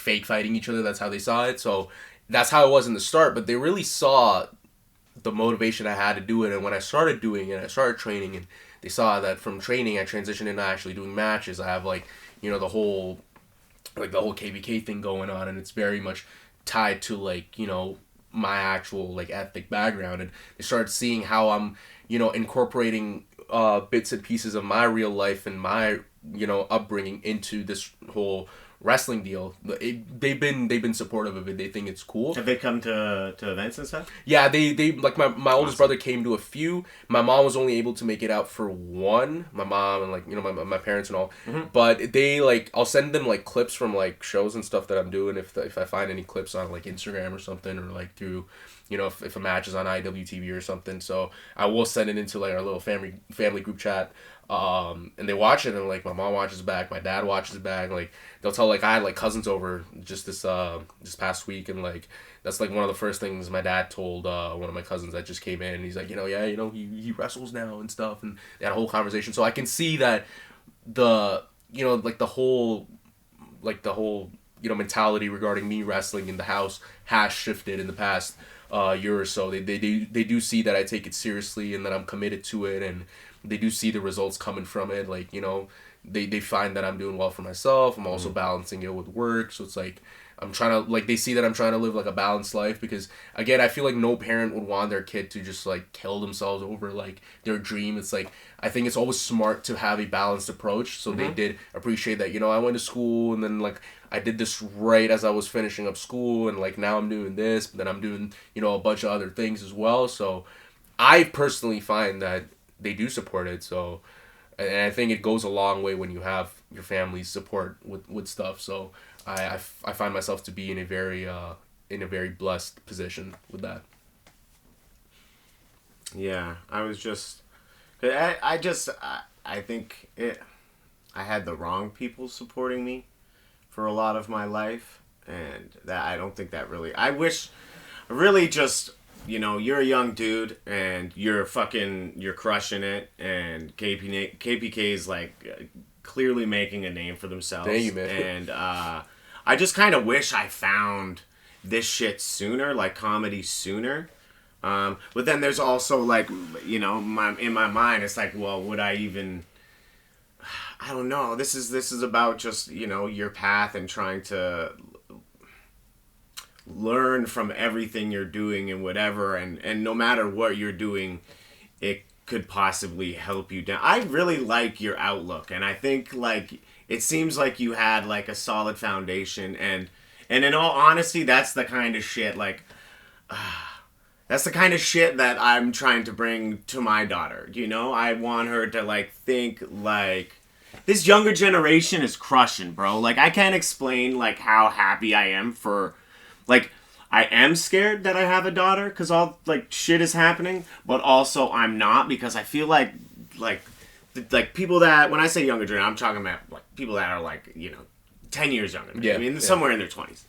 fake fighting each other. That's how they saw it. So that's how it was in the start, but they really saw the motivation I had to do it. And when I started doing it, I started training, and they saw that from training I transitioned into actually doing matches. I have like the whole KBK thing going on, and it's very much tied to like my actual like ethnic background. And they started seeing how I'm incorporating bits and pieces of my real life and my upbringing into this whole wrestling deal. They've been supportive of it. They think it's cool. Have they come to events and stuff? Yeah, they like my oldest brother came to a few. My mom was only able to make it out for one. My mom and like my parents and all. But they like, I'll send them like clips from like shows and stuff that I'm doing if I find any clips on like Instagram or something, or like through if a match is on IWTV or something. So I will send it into like our little family group chat. And they watch it, and like my mom watches back, my dad watches back. Like they'll tell, like I had like cousins over just this past week, and like that's like one of the first things my dad told one of my cousins that just came in. And he's like, yeah, he wrestles now and stuff, and they had a whole conversation. So I can see that the like the whole mentality regarding me wrestling in the house has shifted in the past year or so. They do see that I take it seriously and that I'm committed to it, and they do see the results coming from it. Like they find that I'm doing well for myself. I'm also balancing it with work, so it's like I'm trying to, like, they see that I'm trying to live like a balanced life, because again I feel like no parent would want their kid to just like kill themselves over like their dream. It's like I think it's always smart to have a balanced approach. So they did appreciate that I went to school, and then like I did this right as I was finishing up school, and like now I'm doing this, but then I'm doing a bunch of other things as well. So I personally find that they do support it. So, and I think it goes a long way when you have your family's support with stuff. So I find myself to be in a very blessed position with that. Yeah, I was just, I think I had the wrong people supporting me for a lot of my life, and that I don't think that really. I wish, really, just you're a young dude and you're crushing it, and KPK is like clearly making a name for themselves. Thank you, man. And I just kind of wish I found this shit sooner, like comedy sooner. But then there's also like, in my mind, it's like, well, would I even? I don't know. This is about just your path and trying to learn from everything you're doing and whatever, and no matter what you're doing, it could possibly help you down. I really like your outlook, and I think like it seems like you had like a solid foundation, and in all honesty, that's the kind of shit like. That's the kind of shit that I'm trying to bring to my daughter. I want her to like think like this younger generation is crushing, bro. Like I can't explain like how happy I am for, like, I am scared that I have a daughter because all like shit is happening, but also I'm not, because I feel like people that, when I say younger generation, I'm talking about like people that are like 10 years younger. Yeah, I mean, yeah. somewhere in their 20s.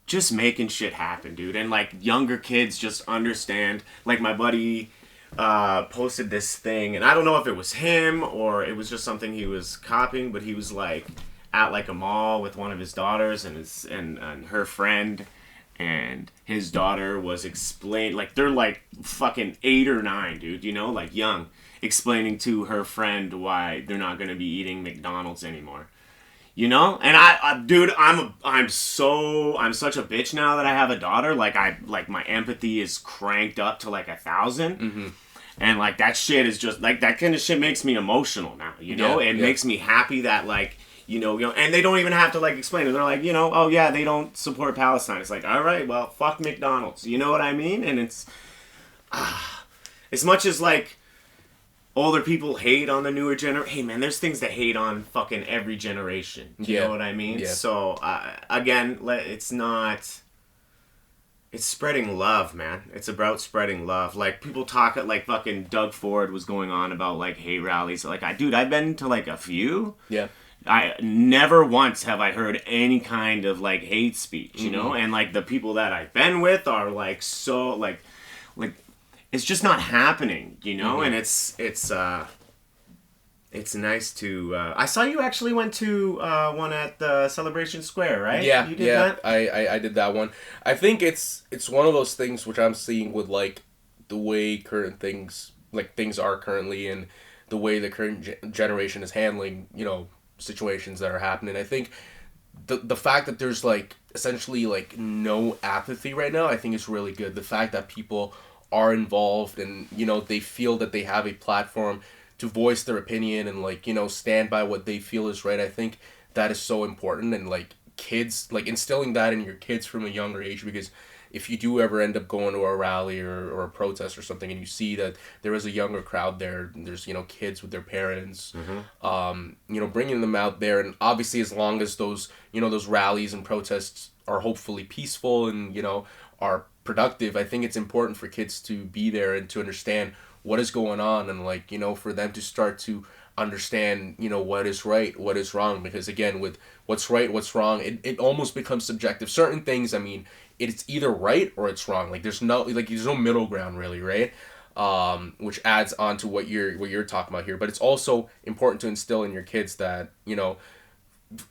Just making shit happen, dude. And like younger kids just understand. Like my buddy posted this thing, and I don't know if it was him or it was just something he was copying, but he was like at like a mall with one of his daughters and her friend, and his daughter was like they're like fucking 8 or 9, dude, like young, explaining to her friend why they're not going to be eating McDonald's anymore. And dude, I'm such a bitch now that I have a daughter. Like my empathy is cranked up to like 1,000, and like that shit is just like that kind of shit makes me emotional now. It makes me happy that like and they don't even have to like explain it. They're like oh yeah, they don't support Palestine. It's like, all right, well, fuck McDonald's. You know what I mean? And it's as much as like. Older people hate on the newer generation. Hey, man, there's things that hate on fucking every generation. Do you know what I mean? Yeah. So, again, it's not... It's spreading love, man. It's about spreading love. Like, people talk at, like, fucking Doug Ford was going on about, like, hate rallies. Like, I've been to, like, a few. Yeah. I never once have I heard any kind of, like, hate speech, you know? And, like, the people that I've been with are, like, so, like... It's just not happening, and it's nice to. I saw you actually went to one at the Celebration Square, right? Yeah, you did that? I did that one. I think it's one of those things which I'm seeing with like the way current things are currently, and the way the current generation is handling situations that are happening. I think the fact that there's like essentially like no apathy right now, I think is really good. The fact that people are involved, and they feel that they have a platform to voice their opinion and like stand by what they feel is right. I think that is so important, and like kids, like instilling that in your kids from a younger age, because if you do ever end up going to a rally or a protest or something, and you see that there is a younger crowd there, and there's kids with their parents, bringing them out there, and obviously as long as those those rallies and protests are hopefully peaceful and are productive, I think it's important for kids to be there and to understand what is going on, and like, you know, for them to start to understand, you know, what is right, what is wrong. Because again, with what's right, what's wrong, it almost becomes subjective. Certain things, I mean, it's either right or it's wrong. Like there's no middle ground really, right? Which adds on to what you're talking about here. But it's also important to instill in your kids that, you know,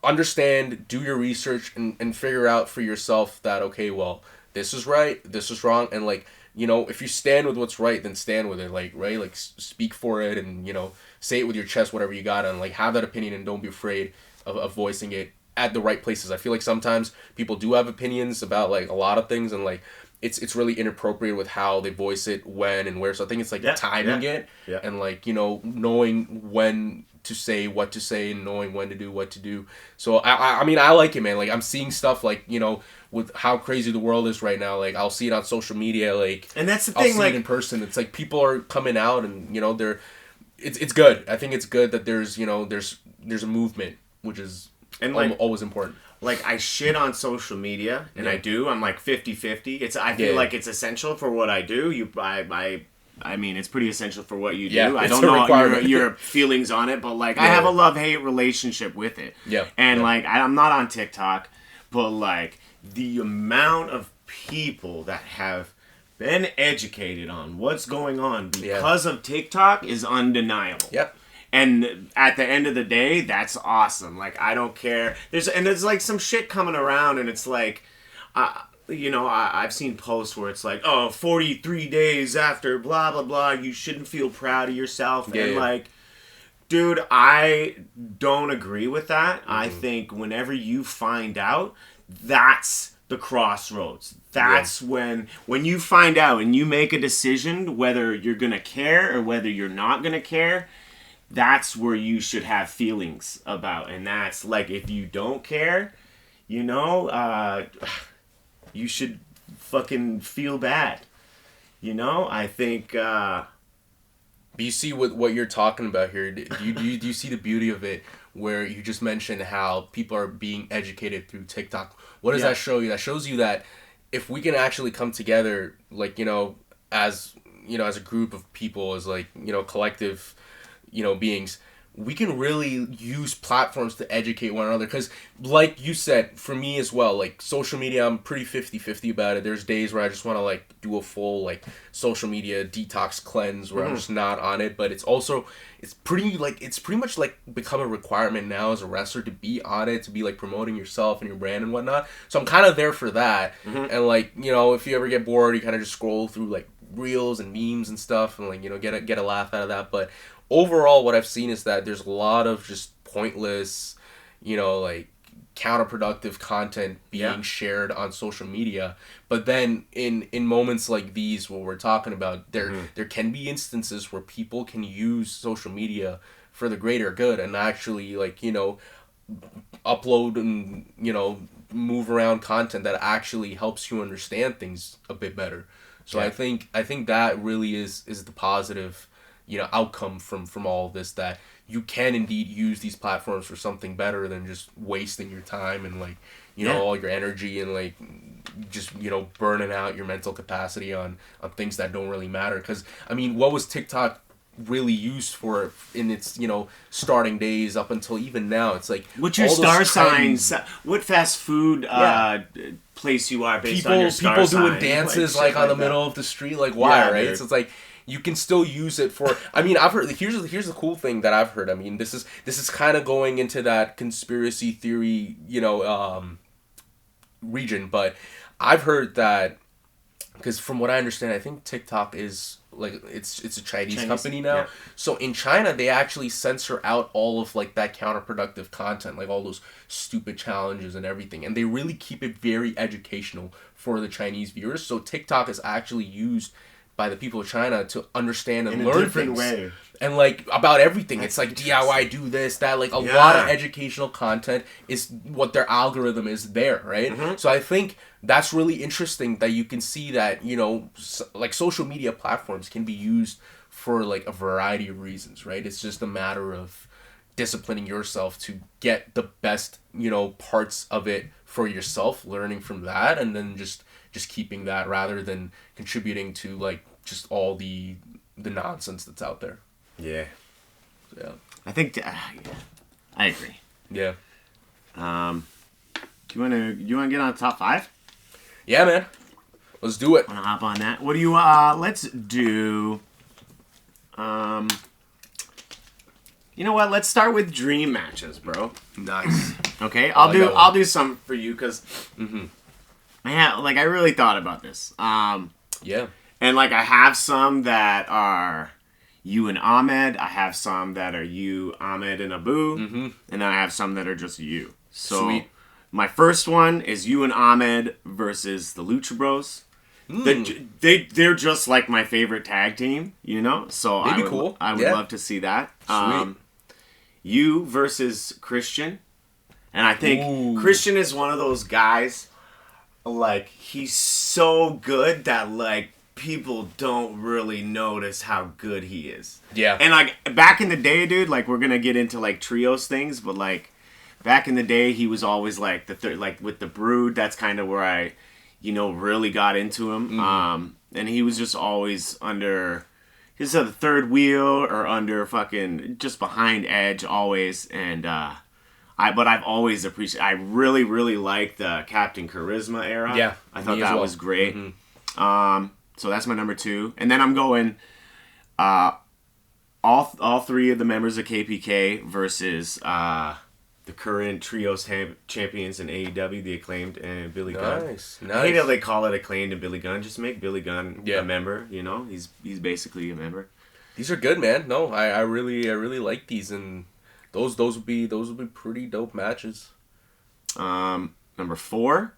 understand, do your research, and figure out for yourself that, okay, well, this is right, this is wrong, and like, you know, if you stand with what's right, then stand with it, like, right, like speak for it, and, you know, say it with your chest, whatever you got, and like have that opinion, and don't be afraid of voicing it at the right places. I feel like sometimes people do have opinions about like a lot of things, and like it's really inappropriate with how they voice it, when and where. So I think it's like timing it, and like, you know, knowing when to say what to say, and knowing when to do what to do. So I mean, I like it, man. Like I'm seeing stuff like, you know, with how crazy the world is right now. Like I'll see it on social media, like, and that's the I'll thing, see like it in person. It's like people are coming out, and, you know, it's good. I think it's good that there's, you know, there's a movement, which is and like always important. Like I shit on social media, and I do. I'm like 50-50. I feel like it's essential for what I do. I mean, it's pretty essential for what you do. Yeah, I don't know your feelings on it, but like I have a love-hate relationship with it. Yeah. And like I'm not on TikTok, but like the amount of people that have been educated on what's going on because of TikTok is undeniable. Yep. And at the end of the day, that's awesome. Like, I don't care. There's like some shit coming around, and it's like, you know, I've seen posts where it's like, oh, 43 days after blah, blah, blah, you shouldn't feel proud of yourself. Yeah, and like, dude, I don't agree with that. Mm-hmm. I think whenever you find out, that's the crossroads. That's when you find out and you make a decision whether you're going to care or whether you're not going to care. That's where you should have feelings about. And that's like, if you don't care, you know, you should fucking feel bad. You know, I think. But you see what you're talking about here. Do you see the beauty of it, where you just mentioned how people are being educated through TikTok? What does that show you? That shows you that if we can actually come together, like, you know, as a group of people, as like, you know, collective, you know, beings, we can really use platforms to educate one another. Because like you said, for me as well, like social media, I'm pretty 50-50 about it. There's days where I just want to like do a full like social media detox cleanse where I'm just not on it. But it's pretty much like become a requirement now as a wrestler to be on it, to be like promoting yourself and your brand and whatnot. So I'm kind of there for that. And like, you know, if you ever get bored, you kind of just scroll through like reels and memes and stuff, and like, you know, get a laugh out of that. But overall, what I've seen is that there's a lot of just pointless, you know, like counterproductive content being shared on social media. But then in moments like these, what we're talking about, there can be instances where people can use social media for the greater good and actually, like, you know, upload and, you know, move around content that actually helps you understand things a bit better. So I think that really is the positive, you know, outcome from all of this, that you can indeed use these platforms for something better than just wasting your time and like, you know, all your energy and like just, you know, burning out your mental capacity on things that don't really matter. Because I mean, what was TikTok really used for in its, you know, starting days up until even now? It's like, what's your star signs, what fast food place you are based on your star sign. People doing dances like on the middle of the street, like why, right? Dude. So it's like, you can still use it for, I mean, I've heard, here's the cool thing that I've heard. I mean, this is kind of going into that conspiracy theory, you know, region, but I've heard that, because from what I understand, I think TikTok is like, it's a Chinese company now. Yeah. So in China, they actually censor out all of like that counterproductive content, like all those stupid challenges and everything. And they really keep it very educational for the Chinese viewers. So TikTok is actually used by the people of China to understand and learn things. Way. And like about everything. It's like DIY, do this, that, like a lot of educational content is what their algorithm is there, right? So I think that's really interesting that you can see that, you know, like social media platforms can be used for like a variety of reasons, right? It's just a matter of disciplining yourself to get the best, you know, parts of it for yourself, learning from that, and then just keeping that rather than contributing to like just all the the nonsense that's out there. Yeah. So, yeah. I think I agree. Yeah. Do you wanna get on top 5? Yeah, man. Let's do it. Wanna hop on that? What do you let's do you know what? Let's start with dream matches, bro. Nice. Okay? I'll do some for you cuz I really thought about this. Yeah. And like I have some that are you and Ahmed. I have some that are you, Ahmed, and Abu. And then I have some that are just you. So Sweet. my first one is you and Ahmed versus the Lucha Bros. They're just like my favorite tag team, you know? So They'd be cool. I would love to see that. Sweet. You versus Christian. And I think Christian is one of those guys, like, he's so good that, like, people don't really notice how good he is. Yeah. And, like, back in the day, dude, like, we're gonna get into, like, trios things, but, like, back in the day, he was always, like, the third, like, with the Brood, that's kind of where I, really got into him. And he was just always under, the third wheel or under fucking, just behind Edge always, and, but I've always appreciated. I really, really like the Captain Charisma era. Yeah, I thought that was great. So that's my number 2, and then I'm going all 3 of the members of KPK versus the current trios champions in AEW, the Acclaimed and Billy Gunn. Nice. I hate how they call it Acclaimed and Billy Gunn. Just make Billy Gunn a member. He's basically a member. These are good, man. No, I really like these, and those would be pretty dope matches. Number 4,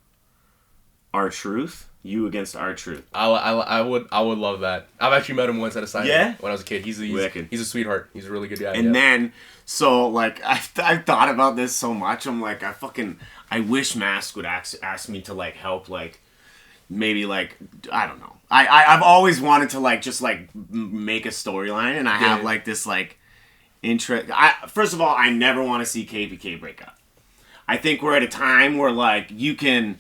R-Truth. You against R-Truth. I would love that. I've actually met him once at a signing when I was a kid. He's a sweetheart. He's a really good guy. And then, so like I've thought about this so much. I'm like I wish Mask would ask me to like help, like maybe like I don't know. I've always wanted to like just like make a storyline, and I have like this like interest. First of all, I never want to see KPK break up. I think we're at a time where like you can.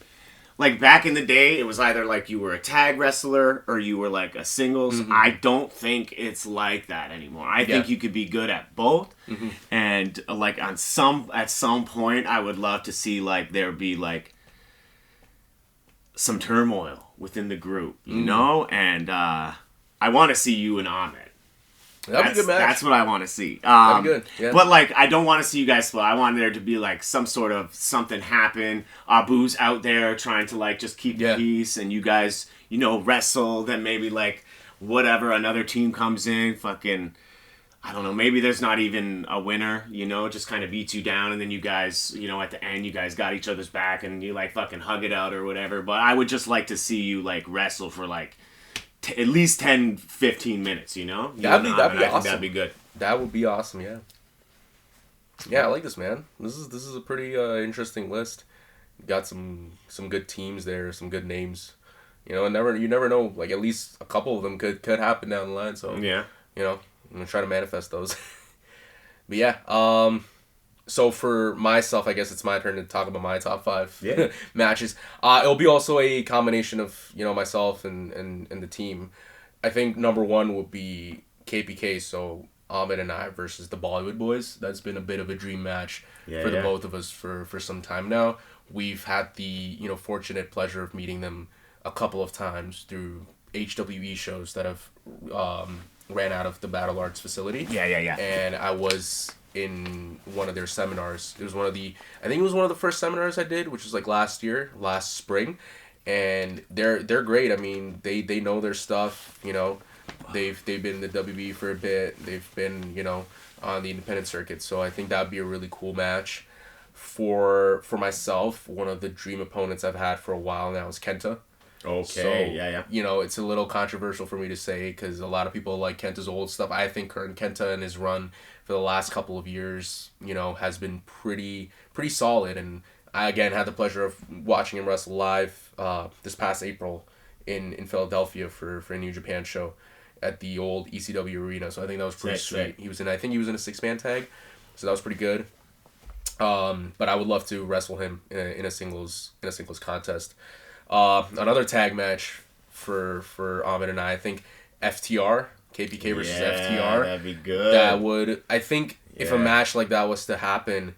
Like, back in the day, it was either, like, you were a tag wrestler or you were, like, a singles. I don't think it's like that anymore. I think you could be good at both. And, like, at some point, I would love to see, like, there be, like, some turmoil within the group, you know? And I want to see you and Ahmed. That'd be a good match. That's what I want to see. That'd be good. Yeah. But, like, I don't want to see you guys split. I want there to be, like, some sort of something happen. Abu's out there trying to, like, just keep the peace. And you guys, wrestle. Then maybe, like, whatever, another team comes in. Fucking, I don't know. Maybe there's not even a winner, just kind of beats you down. And then you guys, at the end, you guys got each other's back. And you, like, fucking hug it out or whatever. But I would just like to see you, like, wrestle for, like, at least 10, 15 minutes, That'd be awesome. I think that'd be good. That would be awesome, yeah. Yeah, I like this, man. This is a pretty interesting list. Got some good teams there, some good names. And you never know. Like at least a couple of them could happen down the line. So yeah, I'm gonna try to manifest those. But yeah, so for myself, I guess it's my turn to talk about my top 5 matches. It'll be also a combination of myself and the team. I think number 1 will be KPK. So Ahmed and I versus the Bollywood Boys. That's been a bit of a dream match for the both of us for some time now. We've had the fortunate pleasure of meeting them a couple of times through HWE shows that have ran out of the Battle Arts facility. Yeah. And I was in one of their seminars. I think it was one of the first seminars I did, which was like last spring. And they're great. I mean, they know their stuff, They've been in the WB for a bit. They've been, on the independent circuit. So I think that'd be a really cool match. For myself, one of the dream opponents I've had for a while now is Kenta. Okay, so, it's a little controversial for me to say because a lot of people like Kenta's old stuff. I think current Kenta and his run for the last couple of years, has been pretty solid. And I, again, had the pleasure of watching him wrestle live this past April in Philadelphia for a New Japan show at the old ECW arena. So I think that was pretty sweet. Right. He was in a 6-man tag, so that was pretty good. But I would love to wrestle him in a singles contest. Another tag match for Ahmed and I think FTR, KPK versus FTR. That'd be good. That would, I think, if a match like that was to happen,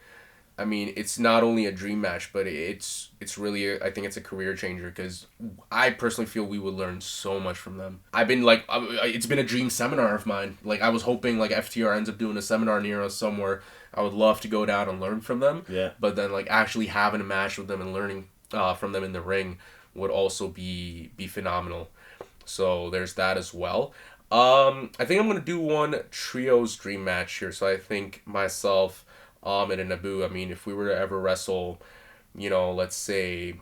I mean, it's not only a dream match, but it's really, I think it's a career changer, because I personally feel we would learn so much from them. I've been like, it's been a dream seminar of mine. Like, I was hoping like FTR ends up doing a seminar near us somewhere. I would love to go down and learn from them. Yeah. But then like actually having a match with them and learning from them in the ring would also be phenomenal. So there's that as well. I think I'm going to do one trios dream match here. So I think myself, Ahmed, and Naboo, I mean, if we were to ever wrestle, you know, let's say,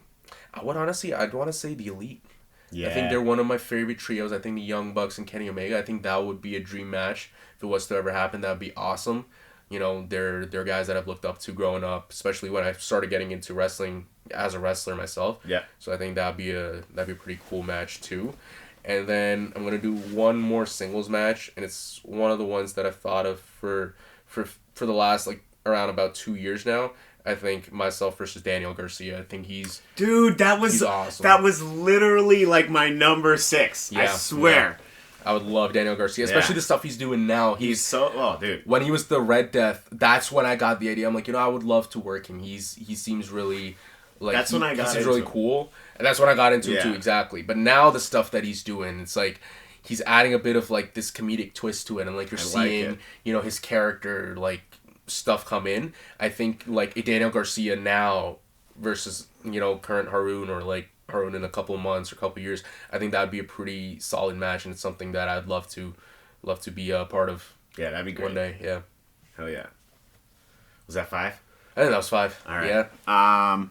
I'd want to say the Elite. Yeah. I think they're one of my favorite trios. I think the Young Bucks and Kenny Omega, I think that would be a dream match. If it was to ever happen, that would be awesome. You know, they're guys that I've looked up to growing up, especially when I started getting into wrestling as a wrestler myself. Yeah. So I think that'd be a pretty cool match too. And then I'm gonna do one more singles match, and it's one of the ones that I've thought of for the last like around about 2 years now. I think myself versus Daniel Garcia. I think he's awesome. That was literally like my number 6. Yeah, I swear. Yeah. I would love Daniel Garcia, especially the stuff he's doing now. He's so dude. When he was the Red Death, that's when I got the idea. I'm like, I would love to work him. He seems really like that's when I got he seems really cool, and that's when I got into him too. Exactly. But now the stuff that he's doing, it's like he's adding a bit of like this comedic twist to it, and like you're seeing, his character like stuff come in. I think like Daniel Garcia now versus current Harun, or like Harun in a couple of months or a couple of years, I think that would be a pretty solid match, and it's something that I'd love to be a part of. Yeah, that'd be great. One day, yeah. Hell yeah. Was that 5? I think that was 5. All right. Yeah.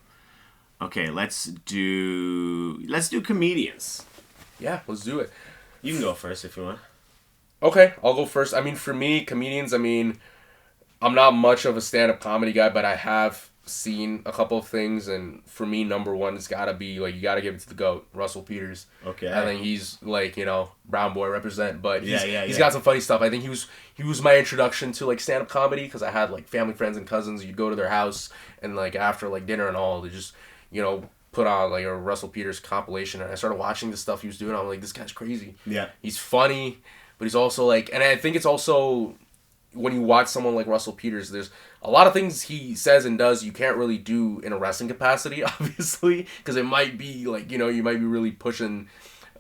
Okay, let's do comedians. Yeah, let's do it. You can go first if you want. Okay, I'll go first. I mean, for me, comedians, I mean, I'm not much of a stand-up comedy guy, but I have seen a couple of things, and for me, number one has got to be, like, you got to give it to the GOAT, Russell Peters. Okay. I think he's, like, brown boy represent, but he's got some funny stuff. I think he was my introduction to, like, stand-up comedy, because I had, like, family, friends, and cousins. You'd go to their house, and, like, after, like, dinner and all, they just, put on, like, a Russell Peters compilation, and I started watching the stuff he was doing. I'm like, this guy's crazy. Yeah. He's funny, but he's also, like, and I think it's also, when you watch someone like Russell Peters, there's a lot of things he says and does you can't really do in a wrestling capacity, obviously, because it might be like, you might be really pushing,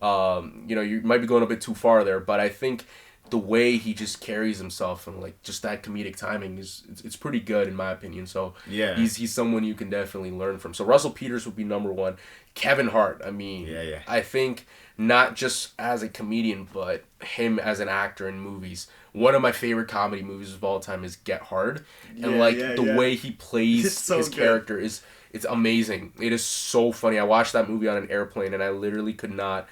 you might be going a bit too far there, but I think the way he just carries himself and like just that comedic timing it's pretty good in my opinion. So yeah, he's someone you can definitely learn from. So Russell Peters would be number one. Kevin Hart, I mean, I think not just as a comedian, but him as an actor in movies. One of my favorite comedy movies of all time is Get Hard. And the way he plays his character it's amazing. It is so funny. I watched that movie on an airplane and I literally could not,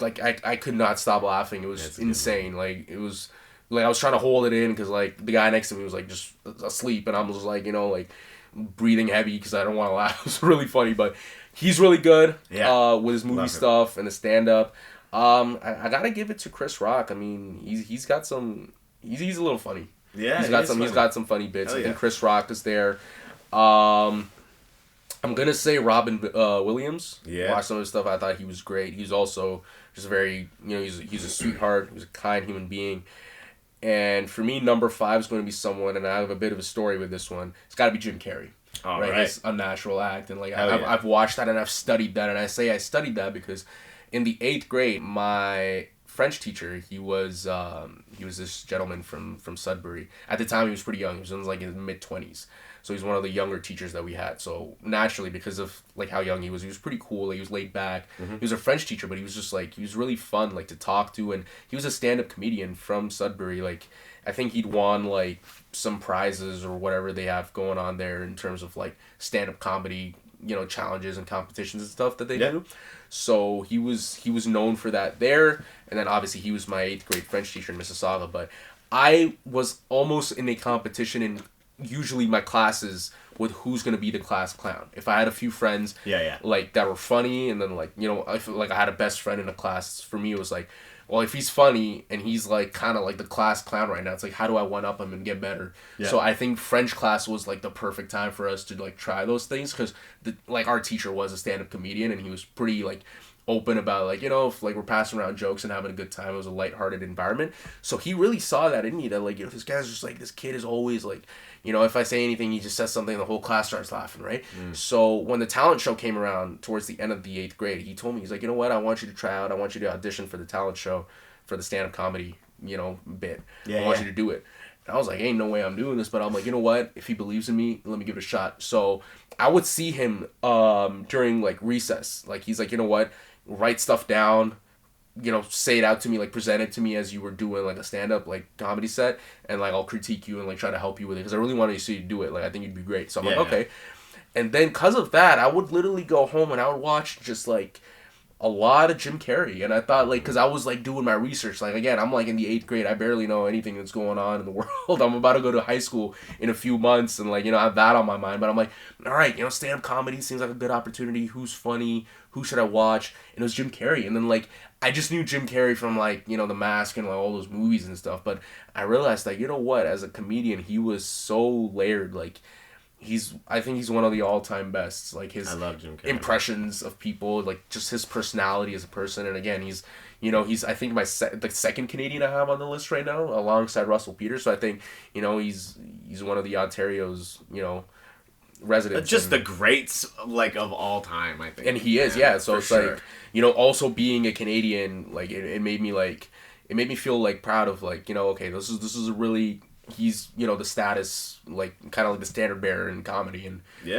like, I could not stop laughing. It was insane. Like, it was, like, I was trying to hold it in because, like, the guy next to me was, like, just asleep and I was, like, like, breathing heavy because I don't want to laugh. It was really funny, but he's really good with his movie stuff and his stand-up. I gotta give it to Chris Rock. I mean, he's got some. He's a little funny. Yeah, he's got some funny bits. I think Chris Rock is there. I'm gonna say Robin Williams. Yeah, watched some of his stuff. I thought he was great. He's also just very, he's a sweetheart. He's a kind human being. And for me, number 5 is going to be someone, and I have a bit of a story with this one. It's got to be Jim Carrey. Oh, right. His unnatural act, and like I've watched that and I've studied that, and I say I studied that because in the 8th grade, my French teacher, he was this gentleman from Sudbury. At the time, he was pretty young. He was in like his mid-20s. So he's one of the younger teachers that we had. So naturally, because of like how young he was pretty cool. Like, he was laid back. Mm-hmm. He was a French teacher, but he was just like, he was really fun like to talk to, and he was a stand-up comedian from Sudbury. Like, I think he'd won like some prizes or whatever they have going on there in terms of like stand-up comedy, challenges and competitions and stuff that they do. So he was known for that there, and then obviously he was my 8th grade French teacher in Mississauga. But I was almost in a competition in usually my classes with who's gonna be the class clown. If I had a few friends, like that were funny, and then like if like I had a best friend in a class, for me it was like, well, if he's funny and he's like kind of like the class clown right now, it's like, how do I one up him and get better? Yeah. So I think French class was like the perfect time for us to like try those things, because like our teacher was a stand-up comedian and he was pretty like open about like, you know, if like we're passing around jokes and having a good time. It was a lighthearted environment. So he really saw that in me, that like, you know, this guy's just like, this kid is always like, you know, if I say anything, he just says something and the whole class starts laughing, right? So when the talent show came around towards the end of the 8th grade, he told me, he's like, you know what, I want you to try out, I want you to audition for the talent show for the stand-up comedy, you know, bit. I want you to do it. And I was like, ain't no way I'm doing this, but I'm like, you know what, if he believes in me, let me give it a shot. So I would see him during like recess. Like he's like, you know what, write stuff down, you know, say it out to me, like present it to me as you were doing like a stand-up like comedy set, and like I'll critique you and like try to help you with it, because I really wanted to see you do it. Like I think you'd be great. So I'm like, okay. And then because of that, I would literally go home and I would watch just like a lot of Jim Carrey. And I thought, like, because I was like doing my research, like, again, I'm like in the 8th grade, I barely know anything that's going on in the world. I'm about to go to high school in a few months, and like, you know, I have that on my mind. But I'm like, all right, you know, stand-up comedy seems like a good opportunity. Who's funny? Who should I watch? And it was Jim Carrey. And then like I just knew Jim Carrey from like, you know, The Mask and like all those movies and stuff. But I realized that, you know what, as a comedian, he was so layered. Like I think he's one of the all-time bests. Like his I love Jim Carrey. Impressions of people, like just his personality as a person. And again, he's, you know, he's I think the second Canadian I have on the list right now, alongside Russell Peters. So I think, you know, he's one of the Ontario's, you know, residents. Just the greats like of all time, I think. And he is, yeah. So it's like, you know, also being a Canadian, like it made me feel like proud of, like, you know, okay, this is a really, he's, you know, the status, like kind of like the standard bearer in comedy. And you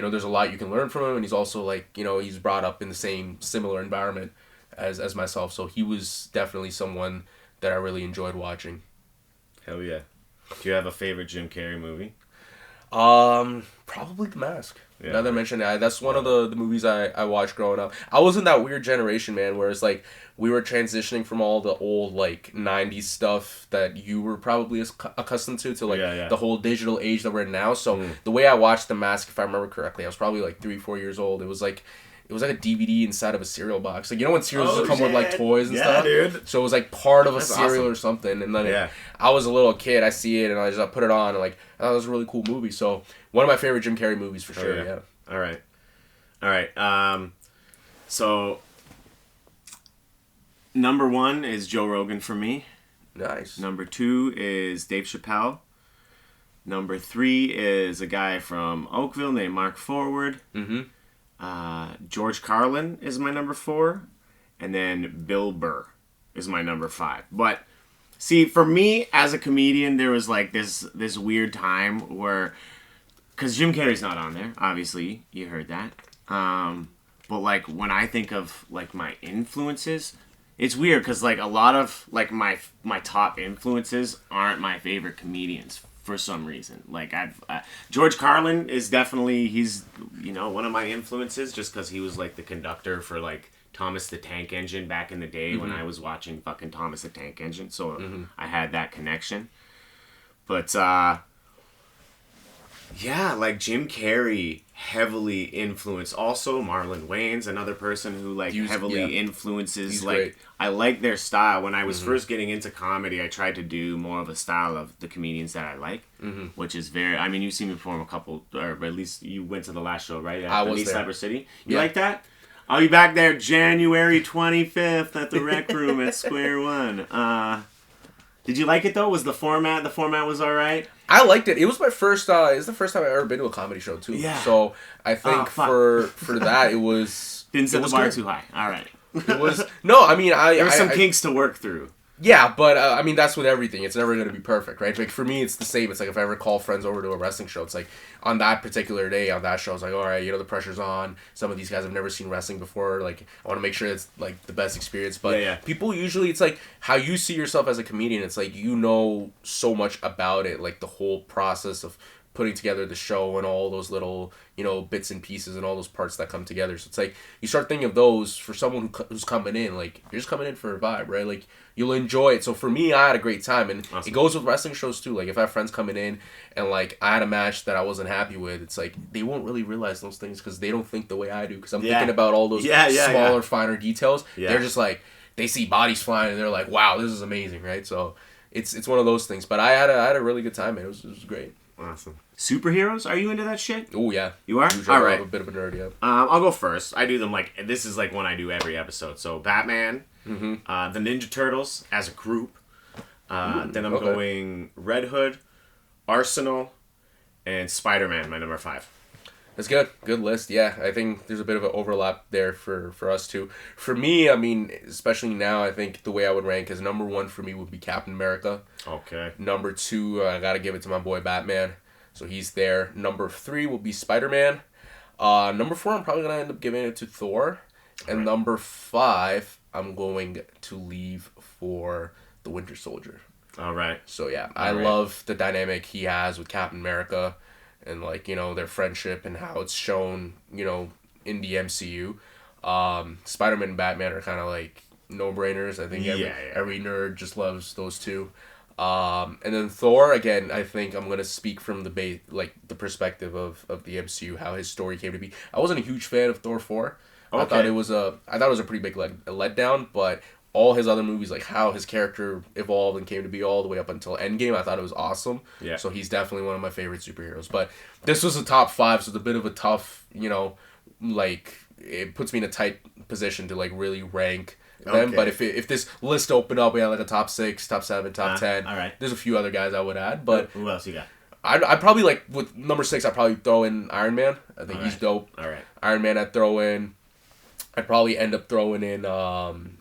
know, there's a lot you can learn from him, and he's also like, you know, he's brought up in the same similar environment as myself. So he was definitely someone that I really enjoyed watching. Hell yeah. Do you have a favorite Jim Carrey movie? Probably The Mask. Yeah. Now that I mentioned that, that's one of the movies I watched growing up. I was in that weird generation, man, where it's like we were transitioning from all the old like 90s stuff that you were probably accustomed to like the whole digital age that we're in now. So the way I watched The Mask, if I remember correctly, I was probably like 3-4 years old. It was like a DVD inside of a cereal box. Like, you know when cereals come with like toys and stuff? Dude. So it was like part of a cereal or something. And then I was a little kid, I see it and I just put it on, and like, that was a really cool movie. So one of my favorite Jim Carrey movies for sure. Yeah. All right. So number 1 is Joe Rogan for me. Nice. Number 2 is Dave Chappelle. Number 3 is a guy from Oakville named Mark Forward. George Carlin is my number 4, and then Bill Burr is my number 5. But see, for me as a comedian, there was like this weird time where, because Jim Carrey's not on there, obviously you heard that. But like when I think of like my influences, it's weird because like a lot of like my top influences aren't my favorite comedians. For some reason, like George Carlin is definitely, he's, you know, one of my influences, just because he was like the conductor for like Thomas the Tank Engine back in the day when I was watching fucking Thomas the Tank Engine, so I had that connection. But yeah, like Jim Carrey heavily influenced. Also, Marlon Wayans, another person who like heavily influences. He's like great. I like their style. When I was first getting into comedy, I tried to do more of a style of the comedians that I like, which is very. I mean, you've seen me perform a couple, or at least you went to the last show, right? I was East there. Cyber City. You like that? I'll be back there January 25th at the Rec Room at Square One. Did you like it though? Was the format? The format was all right. I liked it. It was my first. It's the first time I've ever been to a comedy show too. Yeah. So I think for that it was. Didn't set the bar too high. All right. It was no. I mean, there were some kinks to work through. Yeah, but I mean, that's with everything. It's never going to be perfect, right? Like for me, it's the same. It's like if I ever call friends over to a wrestling show, it's like on that particular day, on that show, it's like, all right, you know, the pressure's on. Some of these guys have never seen wrestling before. Like, I want to make sure it's like the best experience. But people usually, it's like how you see yourself as a comedian. It's like you know so much about it, like the whole process of putting together the show and all those little, you know, bits and pieces and all those parts that come together. So it's like you start thinking of those for someone who's coming in, like you're just coming in for a vibe, right? Like you'll enjoy it. So for me, I had a great time, and it goes with wrestling shows too. Like if I have friends coming in and like I had a match that I wasn't happy with, it's like they won't really realize those things because they don't think the way I do, because I'm thinking about all those smaller, finer details. They're just like, they see bodies flying and they're like, wow, this is amazing, right? So it's one of those things. But I had a really good time, man. It was great. Awesome. Superheroes? Are you into that shit? Oh, yeah. You are? Usually All right. I'm a bit of a nerd, yeah. I'll go first. I do them this is like one I do every episode. So Batman, the Ninja Turtles as a group. Then I'm going Red Hood, Arsenal, and Spider-Man, my number 5. That's good. Good list. Yeah, I think there's a bit of an overlap there for us too. For me, I mean, especially now, I think the way I would rank is number 1 for me would be Captain America. Okay. Number 2, I gotta give it to my boy Batman. So he's there. Number 3 will be Spider-Man. Number 4, I'm probably gonna end up giving it to Thor. And number 5, I'm going to leave for the Winter Soldier. All right. So yeah, I love the dynamic he has with Captain America. And, like, you know, their friendship and how it's shown, you know, in the MCU. Spider-Man and Batman are kind of, like, no-brainers. I think every nerd just loves those two. And then Thor, again, I think I'm going to speak from the perspective of the MCU, how his story came to be. I wasn't a huge fan of Thor 4. Okay. I thought it was a pretty big letdown, but all his other movies, like how his character evolved and came to be all the way up until Endgame, I thought it was awesome. Yeah. So he's definitely one of my favorite superheroes. But this was a top 5, so it's a bit of a tough, you know, like, it puts me in a tight position to, like, really rank them. But if this list opened up, we had, like, a top 6, top 7, top 10. All right. There's a few other guys I would add. But who else you got? I'd probably, like, with number 6, I'd probably throw in Iron Man. I think he's dope. All right. Iron Man I'd throw in. I'd probably end up throwing in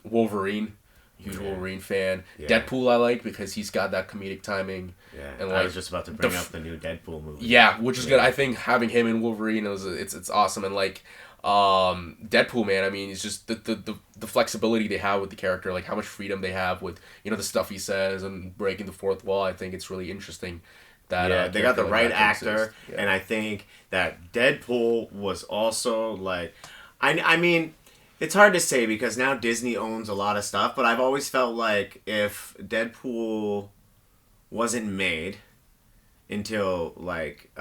Wolverine. Huge Wolverine fan. Yeah. Deadpool I like because he's got that comedic timing. Yeah, and like, I was just about to bring up the new Deadpool movie. Yeah, which is good. I think having him and Wolverine it's awesome. And like Deadpool, man, I mean, it's just the flexibility they have with the character, like how much freedom they have with, you know, the stuff he says and breaking the fourth wall. I think it's really interesting. That they got the right actor, and I think that Deadpool was also like, I mean. It's hard to say because now Disney owns a lot of stuff, but I've always felt like if Deadpool wasn't made until, like,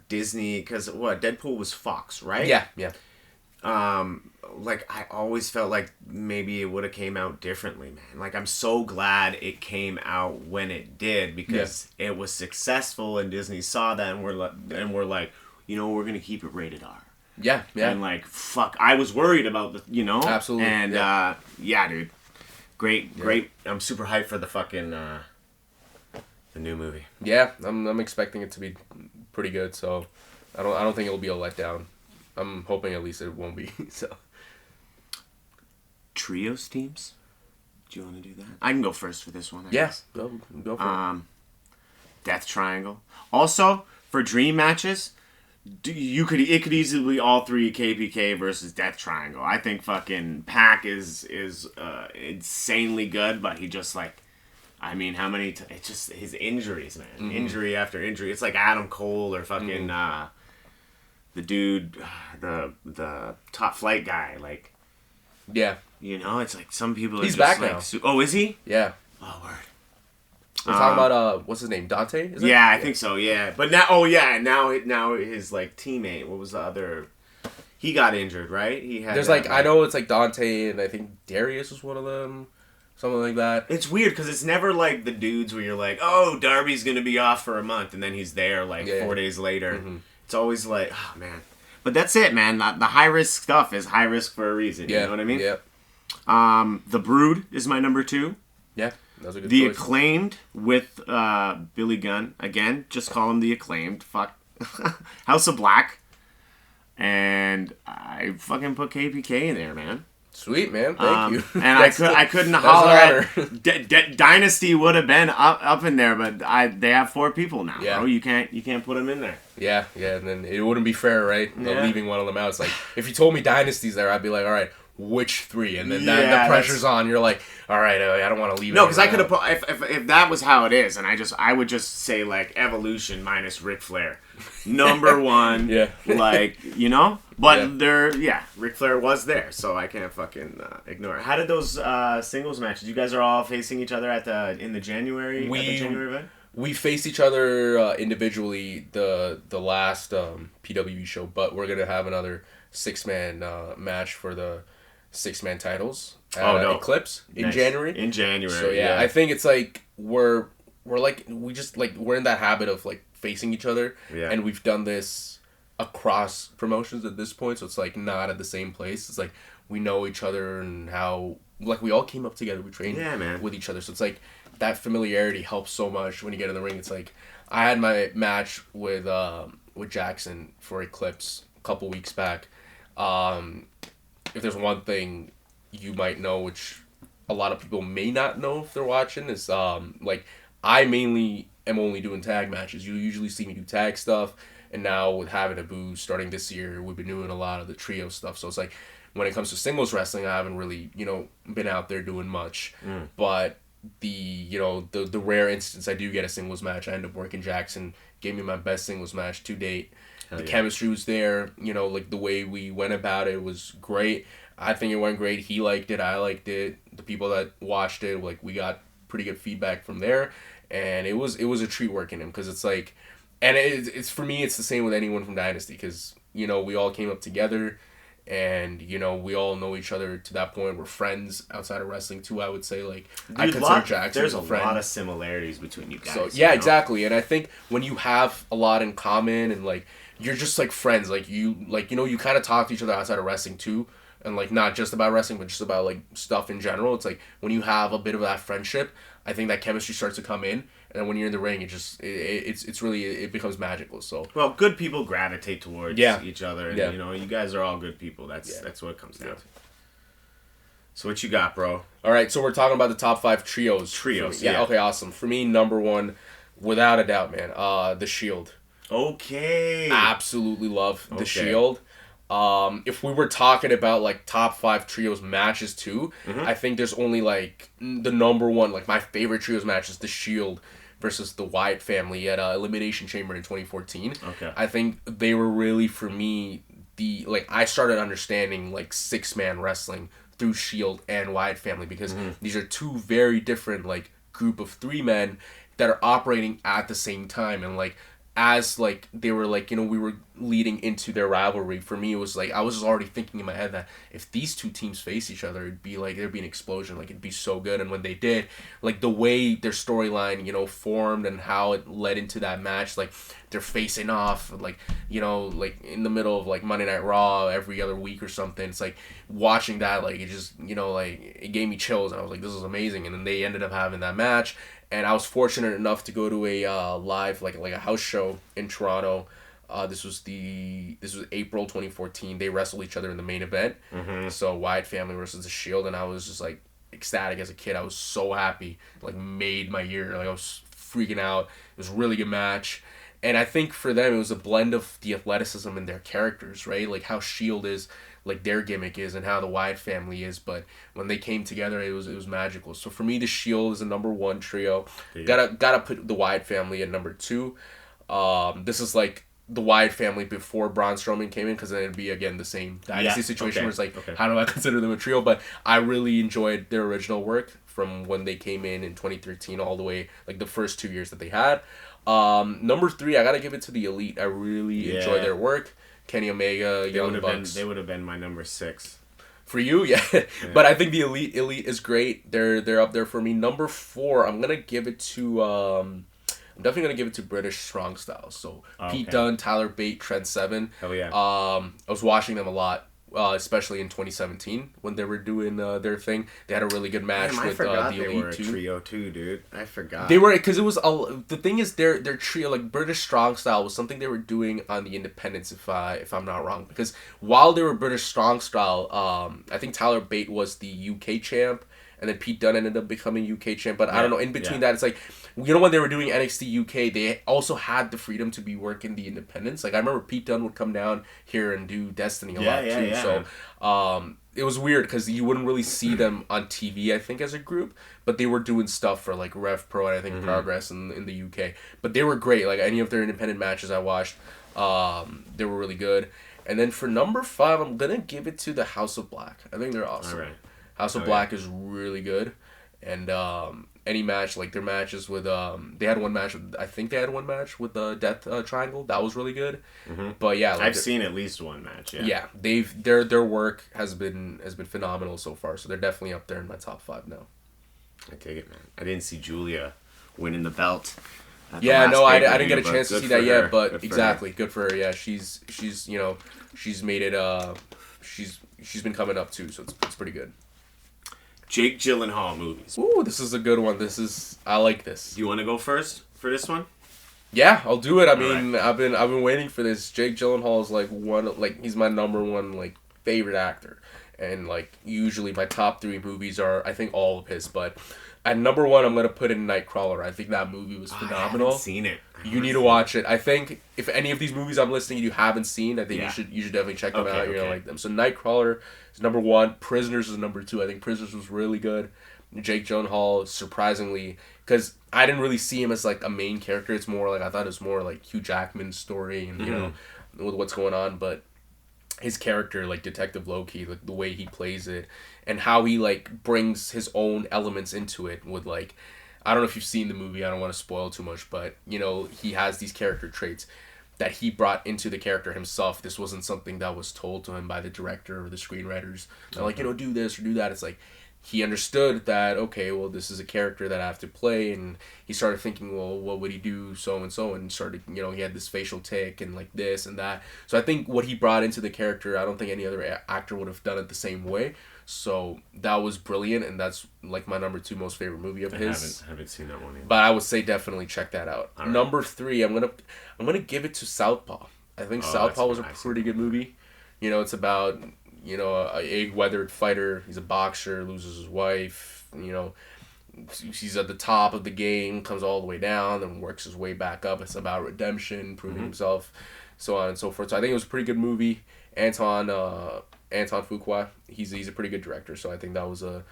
Disney, because, Deadpool was Fox, right? Yeah, yeah. Like, I always felt like maybe it would have came out differently, man. Like, I'm so glad it came out when it did because it was successful and Disney saw that and we're like, you know, we're going to keep it rated R. Yeah, yeah. And, like, fuck, I was worried about the, you know? Absolutely. And, dude. Great. I'm super hyped for the fucking, the new movie. Yeah, I'm expecting it to be pretty good, so I don't think it'll be a letdown. I'm hoping at least it won't be, so. Trios teams? Do you want to do that? I can go first for this one, I guess. Go for it. Death Triangle. Also, for dream matches... It could easily be all 3 KPK versus Death Triangle. I think fucking Pac is insanely good, but he just like, I mean, how many? It's just his injuries, man. Injury after injury. It's like Adam Cole or fucking the dude, the top flight guy. Like, yeah, you know, it's like some people. He's are back just now. Oh, is he? Yeah. Oh, word. We're talking about what's his name, Dante? Is it? Yeah, I think so. Yeah, but now, now his like teammate. What was the other? He got injured, right? He had. There's I know it's like Dante, and I think Darius was one of them, something like that. It's weird because it's never like the dudes where you're like, oh, Darby's gonna be off for a month, and then he's there like 4 days later. Mm-hmm. It's always like, oh man. But that's it, man. The high risk stuff is high risk for a reason. You know what I mean? Yeah. The Brood is my number 2. Yeah. That was a good The choice. Acclaimed with Billy Gunn. Again, just call him The Acclaimed. Fuck. House of Black. And I fucking put KPK in there, man. Sweet, man. Thank you. And I couldn't holler at... Dynasty would have been up in there, but they have 4 people now, bro. You can't put them in there. Yeah, and then it wouldn't be fair, right? Leaving one of them out. It's like, if you told me Dynasty's there, I'd be like, all right, which 3? And then the pressure's on. You're like, all right, I don't want to leave it. No, because I could have put... If that was how it is, and I would just say, like, Evolution minus Ric Flair. Number 1. Yeah. Like, you know? But Ric Flair was there, so I can't fucking ignore it. How did those singles matches? You guys are all facing each other in the January event? We faced each other individually the last PWE show, but we're going to have another 6-man match for the 6-man titles at Eclipse in January. In January. So I think it's like we're in that habit of like facing each other. Yeah. And we've done this across promotions at this point, so it's like not at the same place. It's like we know each other and how like we all came up together. We trained with each other, so it's like that familiarity helps so much when you get in the ring. It's like I had my match with Jackson for Eclipse a couple weeks back. If there's one thing you might know, which a lot of people may not know if they're watching, is like I mainly am only doing tag matches. You usually see me do tag stuff, and now with having a boo starting this year, we've been doing a lot of the trio stuff. So it's like when it comes to singles wrestling, I haven't really been out there doing much. But the rare instance I do get a singles match, I end up working Jackson. Gave me my best singles match to date. The chemistry was there. Like the way we went about it was great. I think it went great. He liked it. I liked it. The people that watched it, like, we got pretty good feedback from there, and it was a treat working him, because it's like, and it's for me, it's the same with anyone from Dynasty, because we all came up together, and we all know each other to that point. We're friends outside of wrestling too. I would say, like, dude, I consider Jackson there's a friend. Lot of similarities between you guys. So yeah, exactly. And I think when you have a lot in common, and like you're just like friends, like you kind of talk to each other outside of wrestling too. And like not just about wrestling, but just about like stuff in general. It's like when you have a bit of that friendship, I think that chemistry starts to come in, and then when you're in the ring, it becomes magical. So well, good people gravitate towards each other, and you guys are all good people. That's what it comes down to. So what you got, bro? All right, so we're talking about the top 5 trios. Yeah. Okay, awesome. For me, number 1, without a doubt, man. The Shield. Okay. Absolutely love the Shield. If we were talking about like top 5 trios matches too, I think there's only like the number 1, like my favorite trios match is the Shield versus the Wyatt family at Elimination Chamber in 2014. Okay. I think they were really, for me, I started understanding like 6-man wrestling through Shield and Wyatt family, because these are 2 very different like group of 3 men that are operating at the same time, and like as like they were like we were leading into their rivalry, for me it was like I was just already thinking in my head that if these 2 teams face each other, it'd be like there'd be an explosion, like it'd be so good. And when they did, like the way their storyline formed and how it led into that match, like they're facing off like like in the middle of like Monday Night Raw every other week or something. It's like watching that, like it just like it gave me chills, and I was like, this is amazing. And then they ended up having that match. And I was fortunate enough to go to a live like a house show in Toronto. This was April 2014. They wrestled each other in the main event. So Wyatt family versus the Shield, and I was just like ecstatic as a kid. I was so happy, like made my year. Like I was freaking out. It was a really good match. And I think for them it was a blend of the athleticism and their characters, right? Like how Shield is, like their gimmick is, and how the Wyatt family is. But when they came together, it was magical. So for me, the Shield is a number 1 trio. Yeah. Gotta put the Wyatt family at number 2. This is like the Wyatt family before Braun Strowman came in, because then it'd be again the same dynasty situation where it's like, how do I consider them a trio? But I really enjoyed their original work from when they came in 2013 all the way like the first 2 years that they had. Number 3, I gotta give it to the Elite. I really enjoy their work. Kenny Omega, Young Bucks. They would have been my number 6. For you, yeah. But I think the Elite is great. They're up there for me. Number 4, I'm gonna give it to I'm definitely gonna give it to British Strong Style. So Pete Dunne, Tyler Bate, Trent Seven. Oh yeah. I was watching them a lot. Especially in 2017 when they were doing their thing. They had a really good match with the Elite they were a trio too, dude. I forgot. They were, because it was the thing is their trio, like British Strong Style, was something they were doing on the independents, if I'm not wrong. Because while they were British Strong Style, I think Tyler Bate was the UK champ, and then Pete Dunne ended up becoming UK champ. But I don't know, in between that, it's like, when they were doing NXT UK, they also had the freedom to be working the independents. Like, I remember Pete Dunne would come down here and do Destiny a lot, too. Yeah. So, it was weird, because you wouldn't really see them on TV, I think, as a group. But they were doing stuff for, like, Rev Pro and I think Progress in the UK. But they were great. Like, any of their independent matches I watched, they were really good. And then for number 5, I'm going to give it to the House of Black. I think they're awesome. All right. House of Black is really good. And any match, like their matches with they had one match with the Death Triangle. That was really good. But yeah, like I've seen at least one match. Yeah, their work has been phenomenal so far. So they're definitely up there in my top 5 now. I take it, man. I didn't see Julia winning the belt at the Yeah, last no, I pay-per-view, didn't get a but chance to good see for that her. yet, but Good for exactly, her. good for her. Yeah, she's she's made it. She's been coming up too, so it's pretty good. Jake Gyllenhaal movies. Ooh, this is a good one. I like this. Do you want to go first for this one? Yeah, I'll do it. I All mean, right. I've been waiting for this. Jake Gyllenhaal is he's my number one favorite actor, and usually my top three movies are I think all of his, but at number one I'm gonna put in Nightcrawler. I think that movie was phenomenal. I haven't seen it. You need to watch it. I think if any of these movies I'm listing you haven't seen, I think Yeah. you should definitely check them Okay, out. You're gonna okay. like them. So Nightcrawler is number one. Prisoners is number two. I think Prisoners was really good. Jake Gyllenhaal, surprisingly, because I didn't really see him as a main character. It's more I thought it was more Hugh Jackman's story and with what's going on, but his character Detective Loki, the way he plays it and how he brings his own elements into it with I don't know if you've seen the movie. I don't want to spoil too much, but he has these character traits that he brought into the character himself. This wasn't something that was told to him by the director or the screenwriters. They're do this or do that. It's he understood that, okay, well, this is a character that I have to play, and he started thinking, well, what would he do, so and started, he had this facial tic and this and that. So I think what he brought into the character, I don't think any other actor would have done it the same way. So that was brilliant, and that's my number two most favorite movie of his. I haven't seen that one yet. But I would say definitely check that out. All right. Number three, I'm gonna give it to Southpaw. I think Southpaw was a pretty good movie. It's about a weathered fighter. He's a boxer, loses his wife. He's at the top of the game, comes all the way down, then works his way back up. It's about redemption, proving himself, so on and so forth. So I think it was a pretty good movie. Anton Fuqua, he's a pretty good director, so I think that was an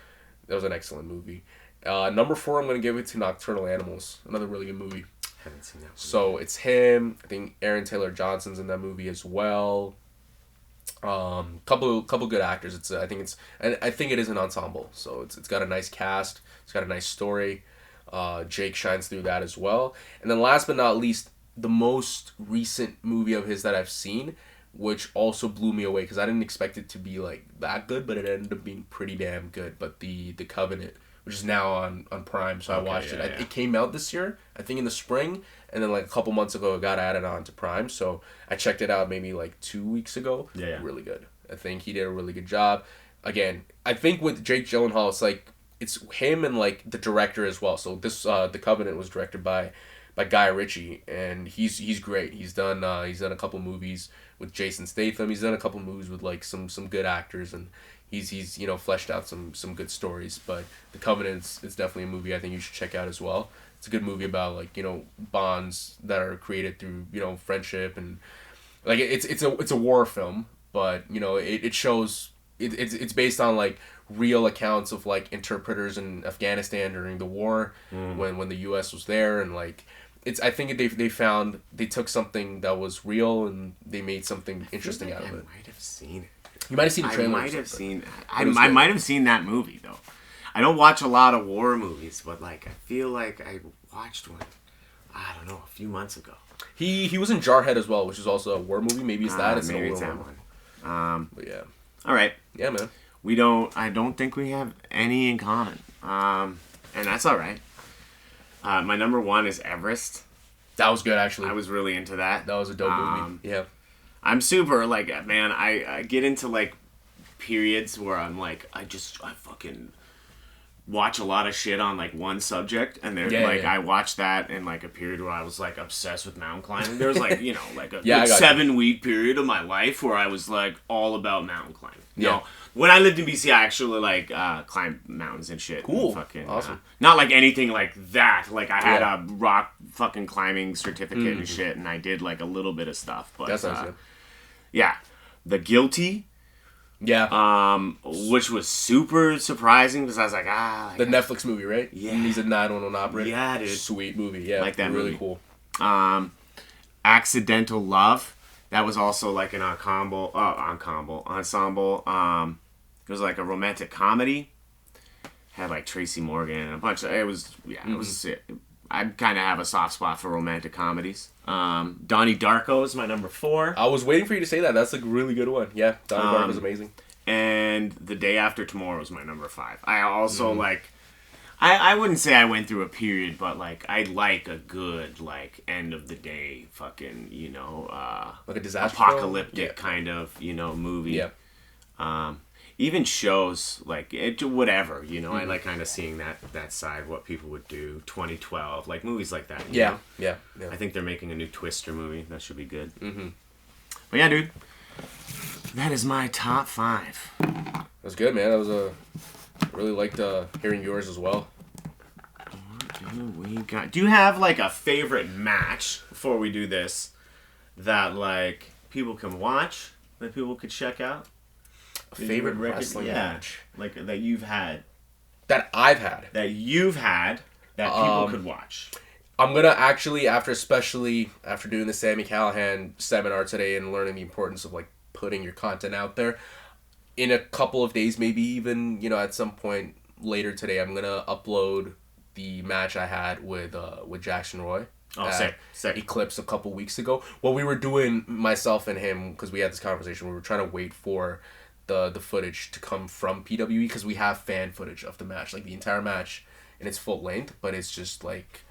excellent movie. Number four, I'm gonna give it to Nocturnal Animals, another really good movie. Haven't seen that one. So it's him. I think Aaron Taylor Johnson's in that movie as well. Couple good actors. I think it is an ensemble. So it's got a nice cast. It's got a nice story. Jake shines through that as well. And then last but not least, the most recent movie of his that I've seen, which also blew me away because I didn't expect it to be that good, but it ended up being pretty damn good. But the Covenant, which is now on Prime, so I watched it. Yeah. It came out this year, I think in the spring, and then a couple months ago it got added on to Prime, so I checked it out maybe 2 weeks ago. Yeah. Really good. I think he did a really good job. Again, I think with Jake Gyllenhaal, it's him and the director as well. So this The Covenant was directed by Guy Ritchie, and he's great. He's done a couple movies with Jason Statham. He's done a couple movies with some good actors, and he's fleshed out some good stories. But The Covenant is definitely a movie I think you should check out as well. It's a good movie about bonds that are created through friendship, and it's a war film, but it shows it's based on real accounts of interpreters in Afghanistan during the war when the U.S. was there, and I think they took something that was real and they made something interesting out of it. I might have seen it. You might have seen the I trailer. might have seen. I might have seen that movie though. I don't watch a lot of war movies, but I feel like I watched one. I don't know, a few months ago. He was in Jarhead as well, which is also a war movie. Maybe it's that. Maybe it's that one. But yeah. All right. Yeah, man. I don't think we have any in common. And that's all right. My number one is Everest. That was good, actually. I was really into that. That was a dope movie. Yeah. I'm super man. I get into periods where I'm I fucking watch a lot of shit on one subject, and then I watched that in a period where I was obsessed with mountain climbing. There was a 7-week period of my life where I was all about mountain climbing. You know, when I lived in BC, I actually climbed mountains and shit. Cool. And fucking, awesome. Not anything like that. I had a rock fucking climbing certificate and shit, and I did a little bit of stuff. But That sounds good. yeah, The Guilty. Yeah. Which was super surprising because I was the Netflix movie, right? Yeah. And he's a 911 operator. Yeah, dude. Sweet movie. Yeah. Like that really movie. cool. Accidental Love. That was also an ensemble. It was a romantic comedy. Had Tracy Morgan and a bunch of. It was I kind of have a soft spot for romantic comedies. Donnie Darko is my number 4. I was waiting for you to say that. That's a really good one. Yeah, Donnie Darko is amazing. And The Day After Tomorrow is my number 5. I also I wouldn't say I went through a period, but like I like a good like end of the day fucking like a disaster apocalyptic kind of movie. Yeah. Even shows like it whatever I like kind of seeing that side what people would do. 2012 like movies like that. Yeah. I think they're making a new Twister movie that should be good. But yeah, dude, that is my top 5. That's good, man. That was I really liked hearing yours as well. Do you have like a favorite match before we do this that like people can watch, that people could check out? A favorite wrestling match? Like that you've had. That I've had. That you've had that people could watch. I'm going to especially after doing the Sami Callihan seminar today and learning the importance of like putting your content out there, in a couple of days, maybe even, at some point later today, I'm going to upload the match I had with Jackson Roy. Oh, sick. Eclipse a couple weeks ago. What we were doing, myself and him, because we had this conversation, we were trying to wait for the footage to come from PWE, because we have fan footage of the match, like the entire match in its full length, but it's just like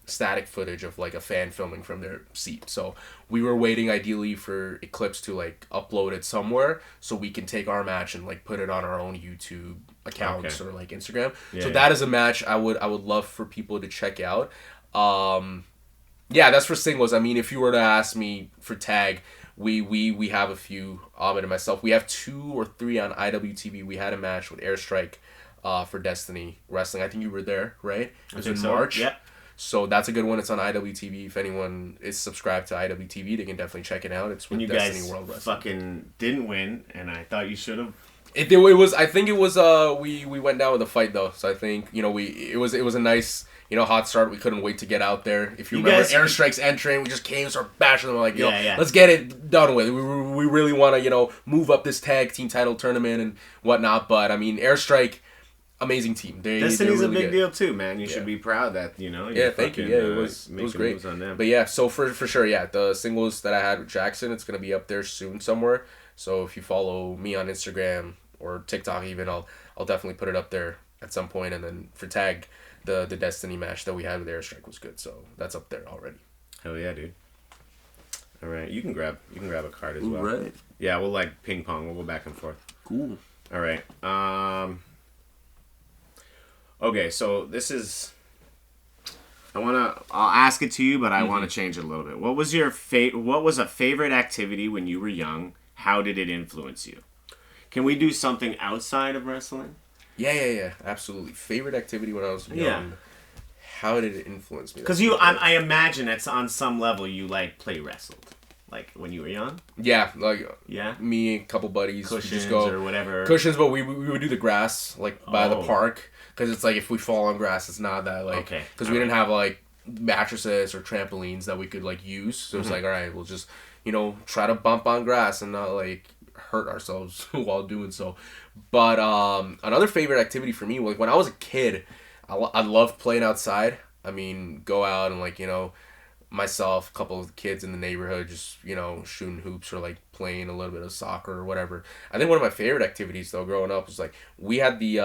static footage of like a fan filming from their seat. So we were waiting ideally for Eclipse to like upload it somewhere so we can take our match and like put it on our own YouTube accounts or like Instagram. That is a match I would love for people to check out. That's for singles. I mean, if you were to ask me for tag, we have a few, Ahmed and myself. We have 2 or 3 on IWTV. We had a match with Airstrike for Destiny Wrestling. I think you were there, right? It was in March. Yeah. So that's a good one. It's on IWTV. If anyone is subscribed to IWTV, they can definitely check it out. It's with Destiny World Wrestling. Fucking didn't win, and I thought you should have. It was. I think it was. We went down with a fight though. So I think it was a nice hot start. We couldn't wait to get out there. If you remember, Airstrike's entering, we just came, started bashing them. Like let's get it done with. We really want to move up this tag team title tournament and whatnot. But I mean, Airstrike. Amazing team. Destiny's really a big deal too, man. You should be proud that thank you. Yeah, it was great. On them. But yeah, so for sure, the singles that I had with Jackson, it's gonna be up there soon somewhere. So if you follow me on Instagram or TikTok, even I'll definitely put it up there at some point. And then for tag, the Destiny match that we had with Airstrike was good, so that's up there already. Hell yeah, dude. All right, you can grab a card as well. Right. Yeah, we'll like ping pong. We'll go back and forth. Cool. All right. Okay, so this is. I'll ask it to you, but I want to change it a little bit. What was What was a favorite activity when you were young? How did it influence you? Can we do something outside of wrestling? Yeah, absolutely. Favorite activity when I was young. Yeah. How did it influence me? Because I imagine it's on some level you like play wrestled, like when you were young. Yeah, me and a couple buddies cushions just go or whatever cushions, but we would do the grass by the park. Because it's like if we fall on grass, it's not that like... Okay. Because we didn't have like mattresses or trampolines that we could like use. So it's like, all right, we'll just, try to bump on grass and not like hurt ourselves while doing so. But another favorite activity for me, like when I was a kid, I loved playing outside. I mean, go out and like, myself, a couple of kids in the neighborhood just, shooting hoops or like playing a little bit of soccer or whatever. I think one of my favorite activities though growing up was like we had the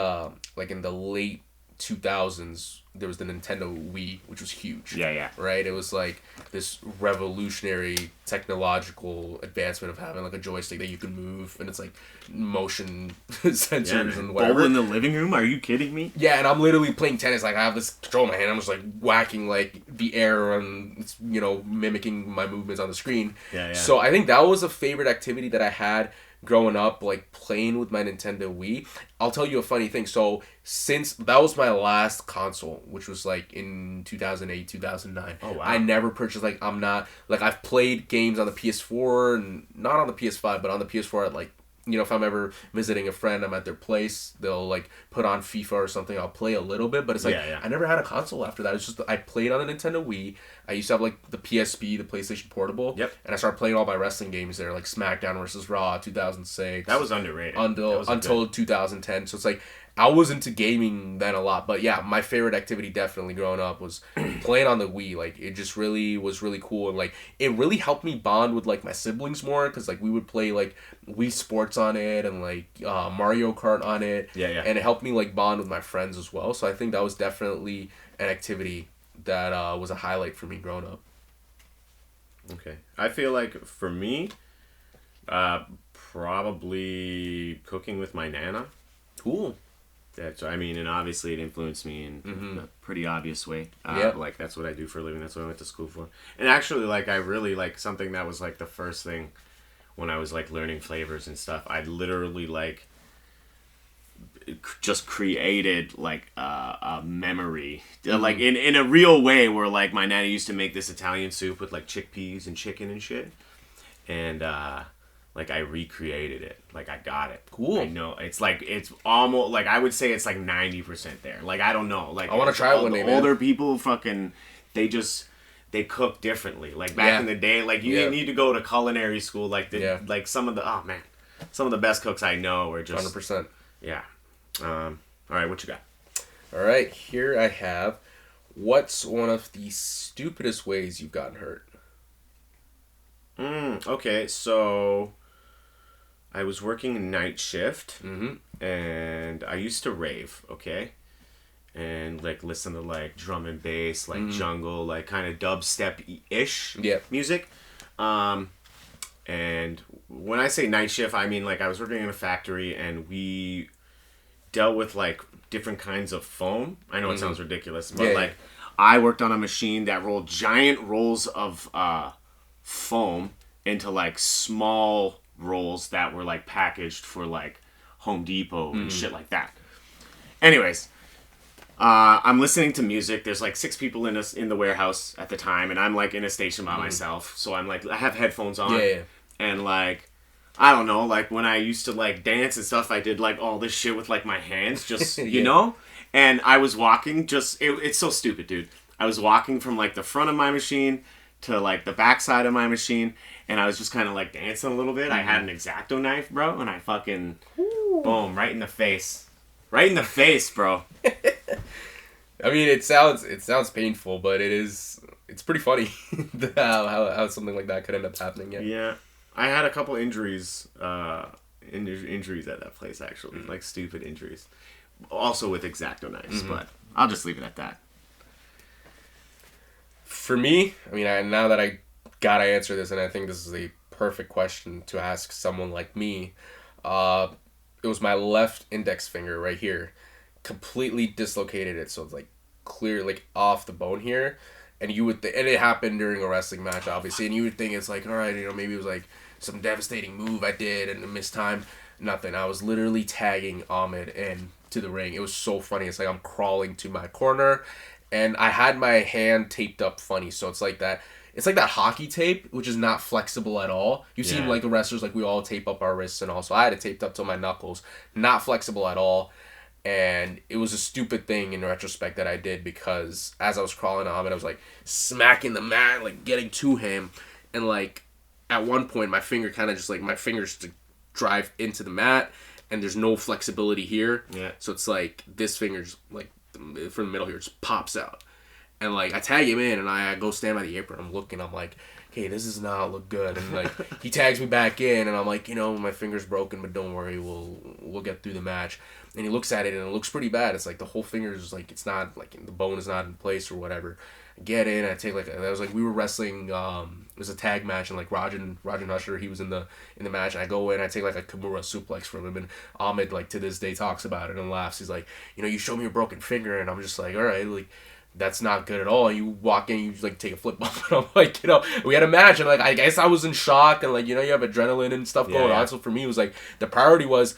like in the late 2000s there was the Nintendo Wii, which was huge. Yeah. Right? It was like this revolutionary technological advancement of having like a joystick that you can move and it's like motion sensors and whatever. Bowl in the living room? Are you kidding me? Yeah, and I'm literally playing tennis. Like I have this control in my hand. I'm just like whacking like the air and it's, mimicking my movements on the screen. Yeah. So I think that was a favorite activity that I had growing up, like playing with my Nintendo Wii. I'll tell you a funny thing. So since that was my last console, which was like in 2008, 2009. Oh, wow. I never purchased, like I'm not, like I've played games on the PS4 and not on the PS5, but on the PS4 at like, if I'm ever visiting a friend, I'm at their place, they'll like put on FIFA or something, I'll play a little bit, but it's like, I never had a console after that. It's just, I played on the Nintendo Wii. I used to have like the PSP, the PlayStation Portable. Yep. And I started playing all my wrestling games there, like SmackDown vs. Raw, 2006. That was underrated. Until 2010. So it's like, I was into gaming then a lot, but yeah, my favorite activity definitely growing up was playing on the Wii. Like, it just really was really cool, and like it really helped me bond with like my siblings more, because like we would play like Wii Sports on it and like Mario Kart on it. Yeah. And it helped me like bond with my friends as well. So I think that was definitely an activity that was a highlight for me growing up. Okay, I feel like for me, probably cooking with my nana. Cool. That's, I mean, and obviously it influenced me in a pretty obvious way. Like, that's what I do for a living. That's what I went to school for. And actually, like, I really, like, something that was, like, the first thing when I was, like, learning flavors and stuff. I literally, like, just created, like, a memory. Like, in a real way where, like, my nanny used to make this Italian soup with, like, chickpeas and chicken and shit. And, like, I recreated it. Like, I got it. Cool. I know. It's like, it's almost, like, I would say it's like 90% there. Like, I don't know. Like, I want to try it one day, man. Older people fucking, they cook differently. Like, back in the day, like, you didn't need to go to culinary school. Like, like, some of the best cooks I know are just... 100%. Yeah. All right, what you got? All right, here I have, what's one of the stupidest ways you've gotten hurt? Okay, so... I was working night shift, and I used to rave, okay? And, like, listen to, like, drum and bass, like, jungle, like, kind of dubstep-ish music. And when I say night shift, I mean, like, I was working in a factory, and we dealt with, like, different kinds of foam. I know it sounds ridiculous, but, like, I worked on a machine that rolled giant rolls of foam into, like, small... rolls that were like packaged for like Home Depot and shit like that. Anyways, I'm listening to music. There's like 6 people in the warehouse at the time, and I'm like in a station by myself. So I'm like, I have headphones on, and like, I don't know, like when I used to like dance and stuff, I did like all this shit with like my hands, just you know. And I was walking, it's so stupid, dude. I was walking from like the front of my machine to like the back side of my machine. And I was just kind of like dancing a little bit. I had an X-Acto knife, bro, and I fucking, boom, right in the face. Right in the face, bro. I mean, it sounds painful, but it's pretty funny how something like that could end up happening. Yeah. I had a couple injuries, injuries at that place, actually. Like, stupid injuries. Also with X-Acto knives, but I'll just leave it at that. For me, I mean, now that I gotta answer this, and I think this is a perfect question to ask someone like me. It was my left index finger right here, completely dislocated it, so it's like clear, like off the bone here, and you would and it happened during a wrestling match, obviously, and you would think it's like, all right, you know, maybe it was like some devastating move I did and missed time. Nothing. I was literally tagging Ahmed into the ring. It was so funny. It's like I'm crawling to my corner, and I had my hand taped up funny, so it's like that. It's like that hockey tape, which is not flexible at all. You've seen like the wrestlers, like we all tape up our wrists and all. So I had it taped up to my knuckles, not flexible at all. And it was a stupid thing in retrospect that I did, because as I was crawling on it, I was like smacking the mat, like getting to him. And like at one point, my finger kind of just like, my fingers to drive into the mat, and there's no flexibility here. Yeah. So it's like this finger just like from the middle here just pops out. And, like, I tag him in, and I go stand by the apron. I'm looking. I'm like, okay, this does not look good. And, like, he tags me back in, and I'm like, you know, my finger's broken, but don't worry. We'll get through the match. And he looks at it, and it looks pretty bad. It's like the whole finger's, like, it's not, like, the bone is not in place or whatever. I get in. I take, like, that was, like, we were wrestling, it was a tag match, and, like, Rajan Usher, he was in the match. And I go in, I take, like, a Kimura suplex from him. And Ahmed, like, to this day talks about it and laughs. He's like, you know, you showed me your broken finger. And I'm just like, all right, like, that's not good at all. You walk in, you just, like, take a flip bump, and I'm like, you know, we had a match, and, like, I guess I was in shock, and, like, you know, you have adrenaline and stuff going on. So for me, it was, like, the priority was,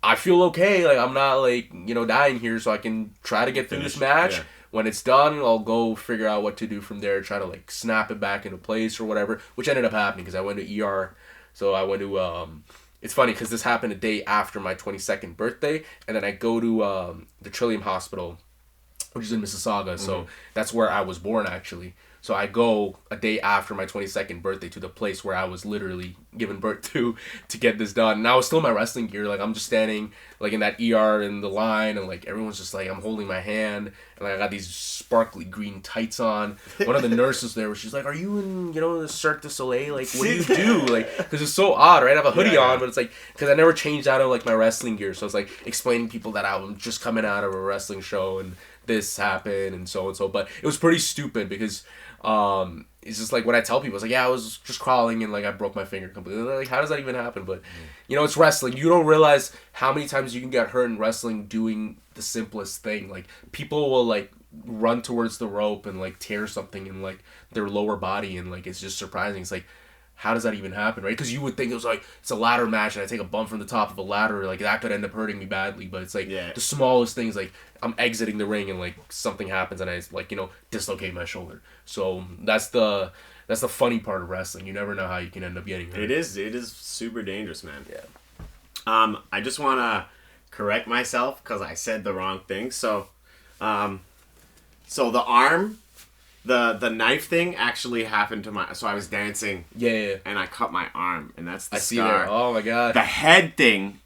I feel okay, like, I'm not, like, you know, dying here, so I can try to get through this match. Yeah. When it's done, I'll go figure out what to do from there, try to, like, snap it back into place or whatever, which ended up happening, because I went to ER, so I went to, it's funny, because this happened a day after my 22nd birthday, and then I go to the Trillium Hospital, which is in Mississauga, so that's where I was born, actually. So I go a day after my 22nd birthday to the place where I was literally given birth to get this done. And I was still in my wrestling gear. Like, I'm just standing, like, in that ER in the line, and, like, everyone's just, like, I'm holding my hand, and, like, I got these sparkly green tights on. One of the nurses there, she's like, are you in, the Cirque du Soleil? Like, what do you do? Like, because it's so odd, right? I have a hoodie on, but it's, like, because I never changed out of, like, my wrestling gear. So it's, like, explaining to people that I'm just coming out of a wrestling show, and this happened, and so and so. But it was pretty stupid because it's just like when I tell people, it's like, yeah, I was just crawling and like I broke my finger completely. They're like, how does that even happen? But it's wrestling. You don't realize how many times you can get hurt in wrestling doing the simplest thing. Like, people will like run towards the rope and like tear something in like their lower body, and like it's just surprising. It's like, how does that even happen, right? Because you would think it was like, it's a ladder match and I take a bump from the top of a ladder, like that could end up hurting me badly. But it's like the smallest things, like I'm exiting the ring and like something happens and I like, dislocate my shoulder. So that's the funny part of wrestling. You never know how you can end up getting hurt. It is super dangerous, man. Yeah. I just want to correct myself because I said the wrong thing. So the arm, the knife thing actually happened to so I was dancing. Yeah. And I cut my arm, and that's the scar. See there. Oh my god. The head thing,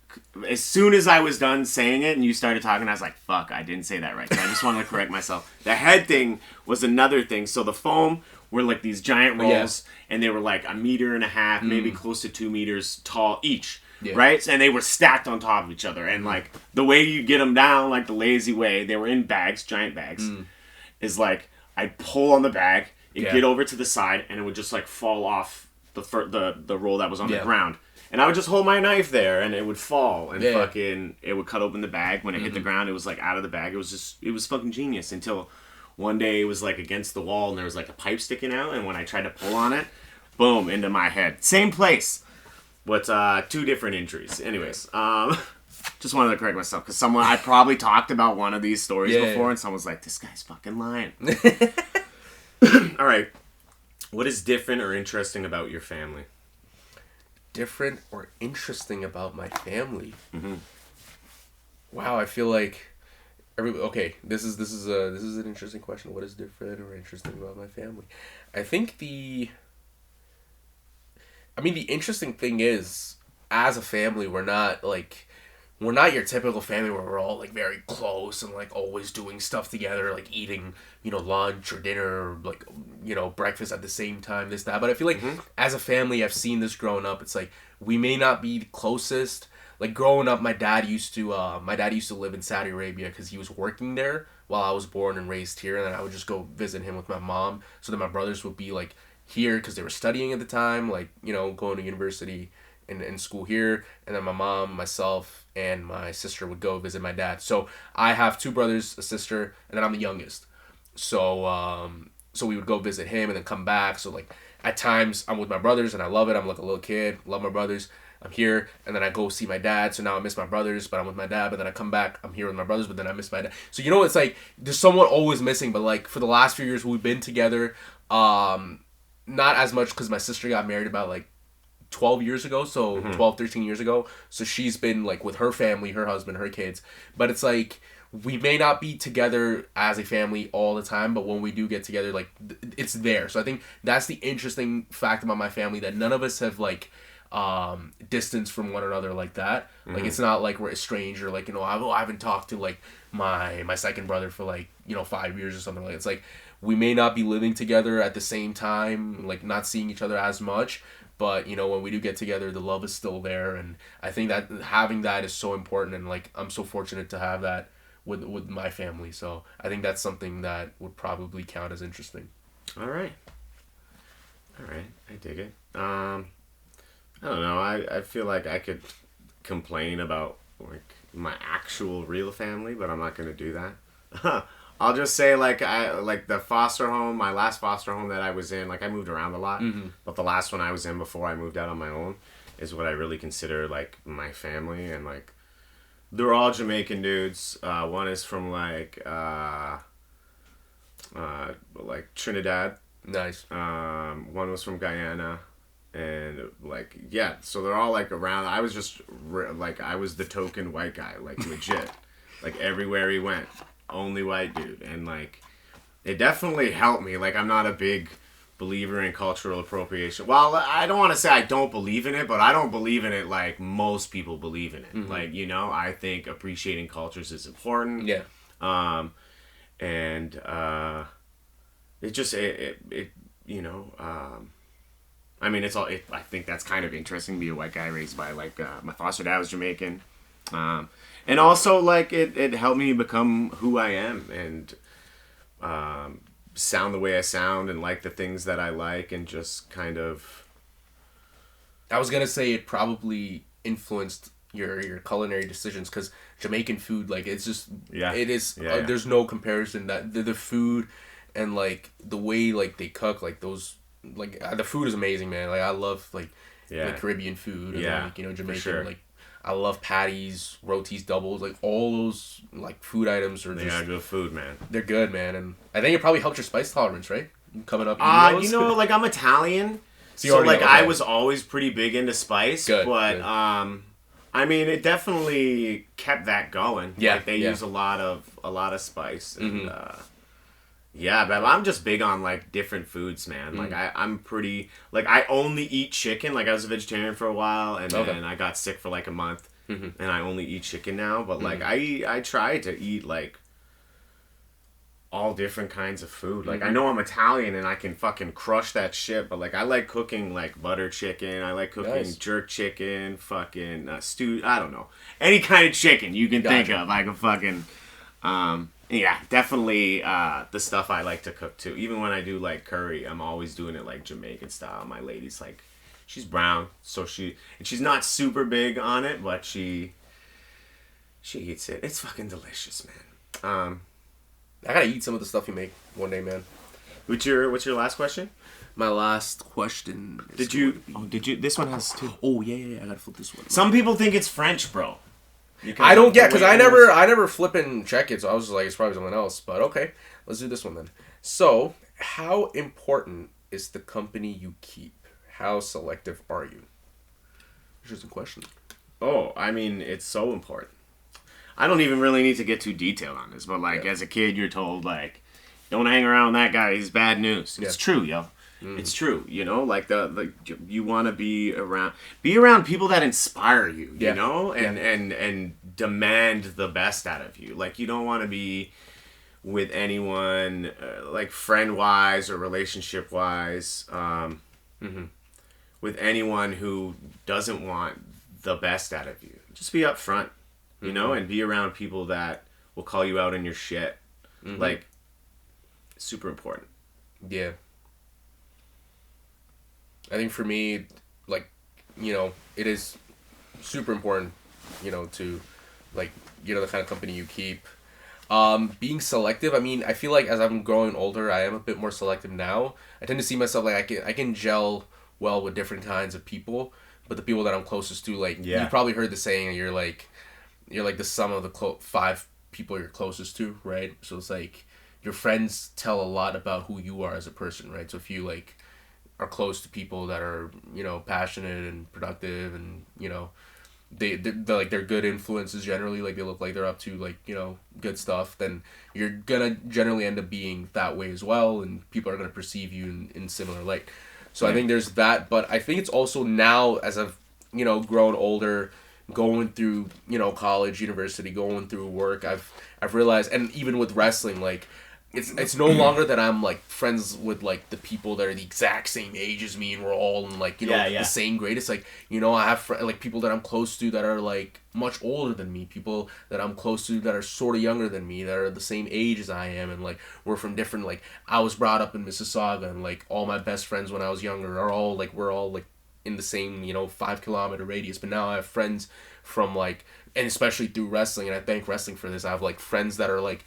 as soon as I was done saying it and you started talking, I was like, fuck, I didn't say that right. So I just wanted to correct myself. The head thing was another thing. So the foam were like these giant rolls, and they were like 1.5 meters, maybe close to 2 meters tall each. Yeah. Right? And they were stacked on top of each other. And like the way you get them down, like the lazy way, they were in bags, giant bags, is like I'd pull on the bag, it'd get over to the side, and it would just like fall off the roll that was on the ground. And I would just hold my knife there, and it would fall, and fucking, it would cut open the bag. When it hit the ground, it was like out of the bag. It was fucking genius until one day it was like against the wall, and there was like a pipe sticking out, and when I tried to pull on it, boom, into my head. Same place, but 2 different injuries. Anyways, just wanted to correct myself, because I probably talked about one of these stories before, and someone's like, this guy's fucking lying. All right. What is different or interesting about your family? Different or interesting about my family? Wow, I feel like this is an interesting question. What is different or interesting about my family? I think the interesting thing is, as a family, we're not your typical family where we're all like very close and like always doing stuff together, like eating, lunch or dinner, or like, breakfast at the same time, this, that. But I feel like as a family, I've seen this growing up. It's like, we may not be the closest. Like, growing up, my dad used to live in Saudi Arabia because he was working there while I was born and raised here. And then I would just go visit him with my mom. So then my brothers would be like here because they were studying at the time, like, going to university and school here. And then my mom, myself, and my sister would go visit my dad. So I have 2 brothers, a sister, and then I'm the youngest. So we would go visit him and then come back. So like at times I'm with my brothers and I love it. I'm like a little kid, love my brothers. I'm here, and then I go see my dad. So now I miss my brothers, but I'm with my dad. But then I come back, I'm here with my brothers, but then I miss my dad. So it's like there's someone always missing. But like for the last few years we've been together, not as much because my sister got married about like 12 years ago, so 12, 13 years ago. So she's been like with her family, her husband, her kids. But it's like we may not be together as a family all the time, but when we do get together, like it's there. So I think that's the interesting fact about my family, that none of us have like distance from one another like that. Like it's not like we're estranged or like, I haven't talked to like my second brother for like 5 years or something. Like it's like we may not be living together at the same time, like not seeing each other as much, but when we do get together, the love is still there. And I think that having that is so important, and like I'm so fortunate to have that with my family. So I think that's something that would probably count as interesting. All right, I dig it. I don't know. I feel like I could complain about like my actual real family, but I'm not gonna do that. I'll just say like the foster home, my last foster home that I was in, like I moved around a lot, but the last one I was in before I moved out on my own is what I really consider like my family. And like they're all Jamaican dudes. One is from like Trinidad. Nice. One was from Guyana. And like, yeah, so they're all like around. I was just like, I was the token white guy, like legit. Like everywhere he went, only white dude. And like, it definitely helped me. Like, I'm not a big believer in cultural appropriation. Well, I don't want to say I don't believe in it, but I don't believe in it like most people believe in it. Mm-hmm. Like, you know, I think appreciating cultures is important. Yeah. And it just it you know, I mean, it's all. I think that's kind of interesting to be a white guy raised by like my foster dad was Jamaican, and also like it helped me become who I am and sound the way I sound and like the things that I like and just kind of. I was gonna say it probably influenced your culinary decisions because Jamaican food, like it's just it is. There's no comparison that the food and like the way like they cook like those. Like the food is amazing, man. Like I love like Caribbean food and like, you know, Jamaican. Sure. Like I love patties, rotis, doubles, like all those like food items are just good food, man. They're good, man, and I think it probably helped your spice tolerance, right? Coming up, you know, like I'm Italian, so like I was always pretty big into spice, but I mean, it definitely kept that going. Yeah, like they use a lot of spice and. Yeah, but I'm just big on, like, different foods, man. Like, I'm pretty... Like, I only eat chicken. Like, I was a vegetarian for a while, and then I got sick for, like, a month. And I only eat chicken now. But, like, I try to eat, like, all different kinds of food. Like, I know I'm Italian, and I can fucking crush that shit. But, like, I like cooking, like, butter chicken. I like cooking jerk chicken, fucking stew... I don't know. Any kind of chicken you can think of. I can fucking... Yeah, definitely the stuff I like to cook too. Even when I do like curry, I'm always doing it like Jamaican style. My lady's like, she's brown, so she's not super big on it, but she eats it. It's fucking delicious, man. I gotta eat some of the stuff you make one day, man. What's your last question? My last question. Did you? This one has two. Oh yeah. I gotta flip this one. Some people think it's French, bro. I don't get because I never flip and check it, so I was just like, it's probably someone else. But okay, let's do this one then. So, how important is the company you keep? How selective are you? Interesting question. Oh, I mean, it's so important. I don't even really need to get too detailed on this, but like as a kid, you're told like, don't hang around that guy. He's bad news. It's true, yo. It's true, you know, like the you want to be around people that inspire you, you know, and demand the best out of you. Like you don't want to be with anyone like friend wise or relationship wise with anyone who doesn't want the best out of you. Just be upfront, you know, and be around people that will call you out on your shit. Like super important. Yeah. I think for me, like, you know, it is super important, you know, to, like, you know, the kind of company you keep. Being selective, I mean, I feel like as I'm growing older, I am a bit more selective now. I tend to see myself, like, I can gel well with different kinds of people, but the people that I'm closest to, like, you probably heard the saying, you're like the sum of the 5 people you're closest to, right? So it's like, your friends tell a lot about who you are as a person, right? So if you, like, are close to people that are, you know, passionate and productive and, you know, they're like they're good influences generally, like they look like they're up to like, you know, good stuff, then you're gonna generally end up being that way as well, and people are gonna perceive you in similar light. So I think there's that, but I think it's also now as I've, you know, grown older, going through, you know, college, university, going through work, I've realized, and even with wrestling, like it's no longer that I'm like friends with like the people that are the exact same age as me and we're all in like, you know, the same grade. It's like, you know, I have like people that I'm close to that are like much older than me, people that I'm close to that are sort of younger than me, that are the same age as I am, and like we're from different, like I was brought up in Mississauga, and like all my best friends when I was younger are all like, we're all like in the same, you know, 5-kilometer radius. But now I have friends from like, and especially through wrestling, and I thank wrestling for this, I have like friends that are like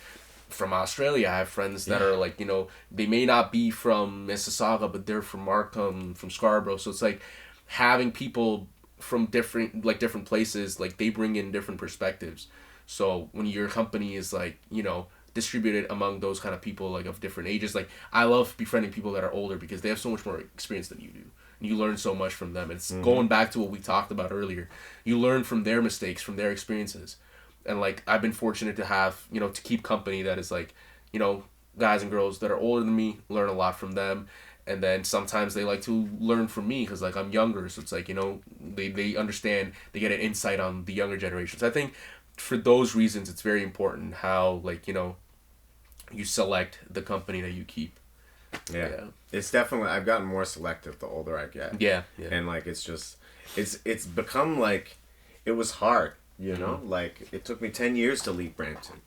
from Australia. I have friends that are like, you know, they may not be from Mississauga, but they're from Markham, from Scarborough. So it's like having people from different places, like they bring in different perspectives. So when your company is like, you know, distributed among those kind of people, like of different ages, like I love befriending people that are older because they have so much more experience than you do. And you learn so much from them. It's going back to what we talked about earlier. You learn from their mistakes, from their experiences. And like I've been fortunate to have, you know, to keep company that is like, you know, guys and girls that are older than me, learn a lot from them. And then sometimes they like to learn from me because, like, I'm younger. So it's like, you know, they understand, they get an insight on the younger generations. I think for those reasons, it's very important how, like, you know, you select the company that you keep. Yeah. It's definitely, I've gotten more selective the older I get. Yeah. And, like, it's just, it's become, like, it was hard, you know? Like, it took me 10 years to leave Brampton.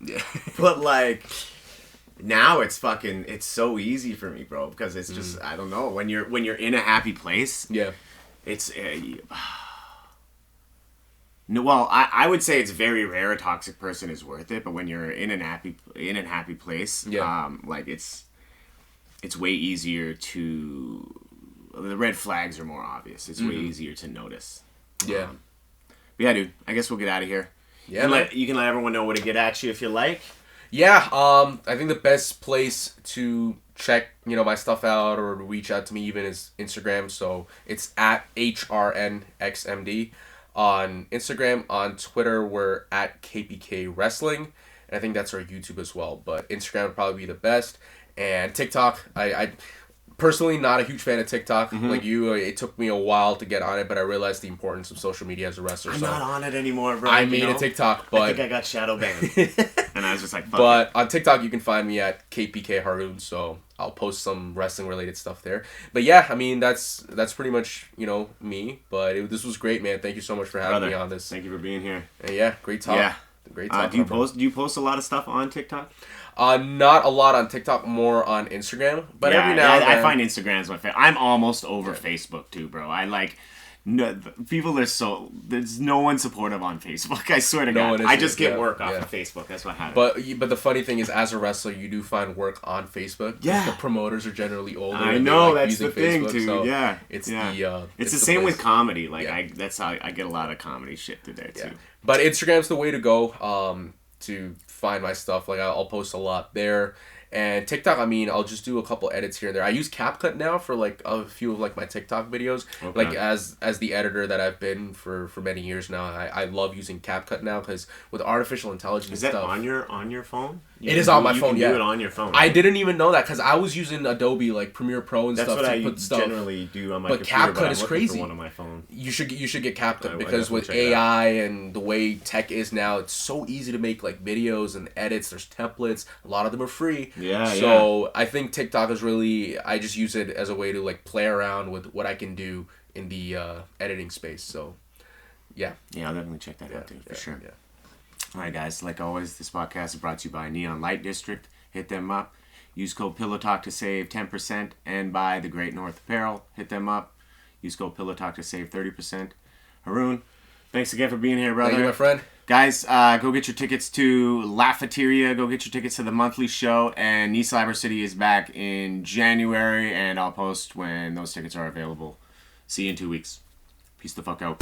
Yeah. But, like, now it's so easy for me, bro, because it's just, I don't know, when you're in a happy place, it's, no, well, I would say it's very rare a toxic person is worth it, but when you're in a happy place, like, it's way easier to, the red flags are more obvious. It's way easier to notice. Yeah. But yeah, dude, I guess we'll get out of here. Yeah, you can let everyone know where to get at you if you like. Yeah, I think the best place to check, you know, my stuff out or reach out to me even is Instagram. So it's at HRNXMD on Instagram. On Twitter, we're at KPK Wrestling. And I think that's our YouTube as well. But Instagram would probably be the best. And TikTok, I personally not a huge fan of TikTok. Like you, it took me a while to get on it, but I realized the importance of social media as a wrestler. I'm not on it anymore, bro. I made a TikTok, but I think I got shadow banned, and I was just like, fuck but on TikTok, you can find me at KPK Harun, so I'll post some wrestling related stuff there. But yeah, I mean that's pretty much, you know, me. But this was great, man. Thank you so much for having me on this. Thank you for being here. And yeah, great talk. Yeah, great talk. Do you post a lot of stuff on TikTok? Not a lot on TikTok, more on Instagram. But every now and then, I find Instagram's my favorite. I'm almost over Facebook too, bro. I like, no, people are so, there's no one supportive on Facebook. I swear to God. I just get work off of Facebook. That's what happens. But the funny thing is, as a wrestler, you do find work on Facebook. Yeah. The promoters are generally older. I know, like that's the thing, Facebook, too. so yeah. It's the same with comedy. Like, that's how I get a lot of comedy shit through there, too. But Instagram's the way to go. To find my stuff. Like, I'll post a lot there. And TikTok, I mean, I'll just do a couple edits here and there. I use CapCut now for, like, a few of, like, my TikTok videos. Okay. Like, as the editor that I've been for many years now, I love using CapCut now because with artificial intelligence and stuff. Is that on your phone? It is on my phone, You can do it on your phone. Right? I didn't even know that because I was using Adobe, like, Premiere Pro and stuff to put stuff. That's what I generally do on my computer, CapCut is crazy. For one on my phone. You should get CapCut because with AI and the way tech is now, it's so easy to make, like, videos and edits. There's templates. A lot of them are free. So I think TikTok is really, I just use it as a way to, like, play around with what I can do in the editing space. So, yeah. Yeah, I'll definitely check that out, too, for sure. Yeah. All right, guys. Like always, this podcast is brought to you by Neon Light District. Hit them up. Use code PillowTalk to save 10%. And by The Great North Apparel. Hit them up. Use code PillowTalk to save 30%. Harun, thanks again for being here, brother. Thank you, my friend. Guys, go get your tickets to Lafiteria. Go get your tickets to the monthly show. And Knee Slapper City is back in January. And I'll post when those tickets are available. See you in 2 weeks. Peace the fuck out.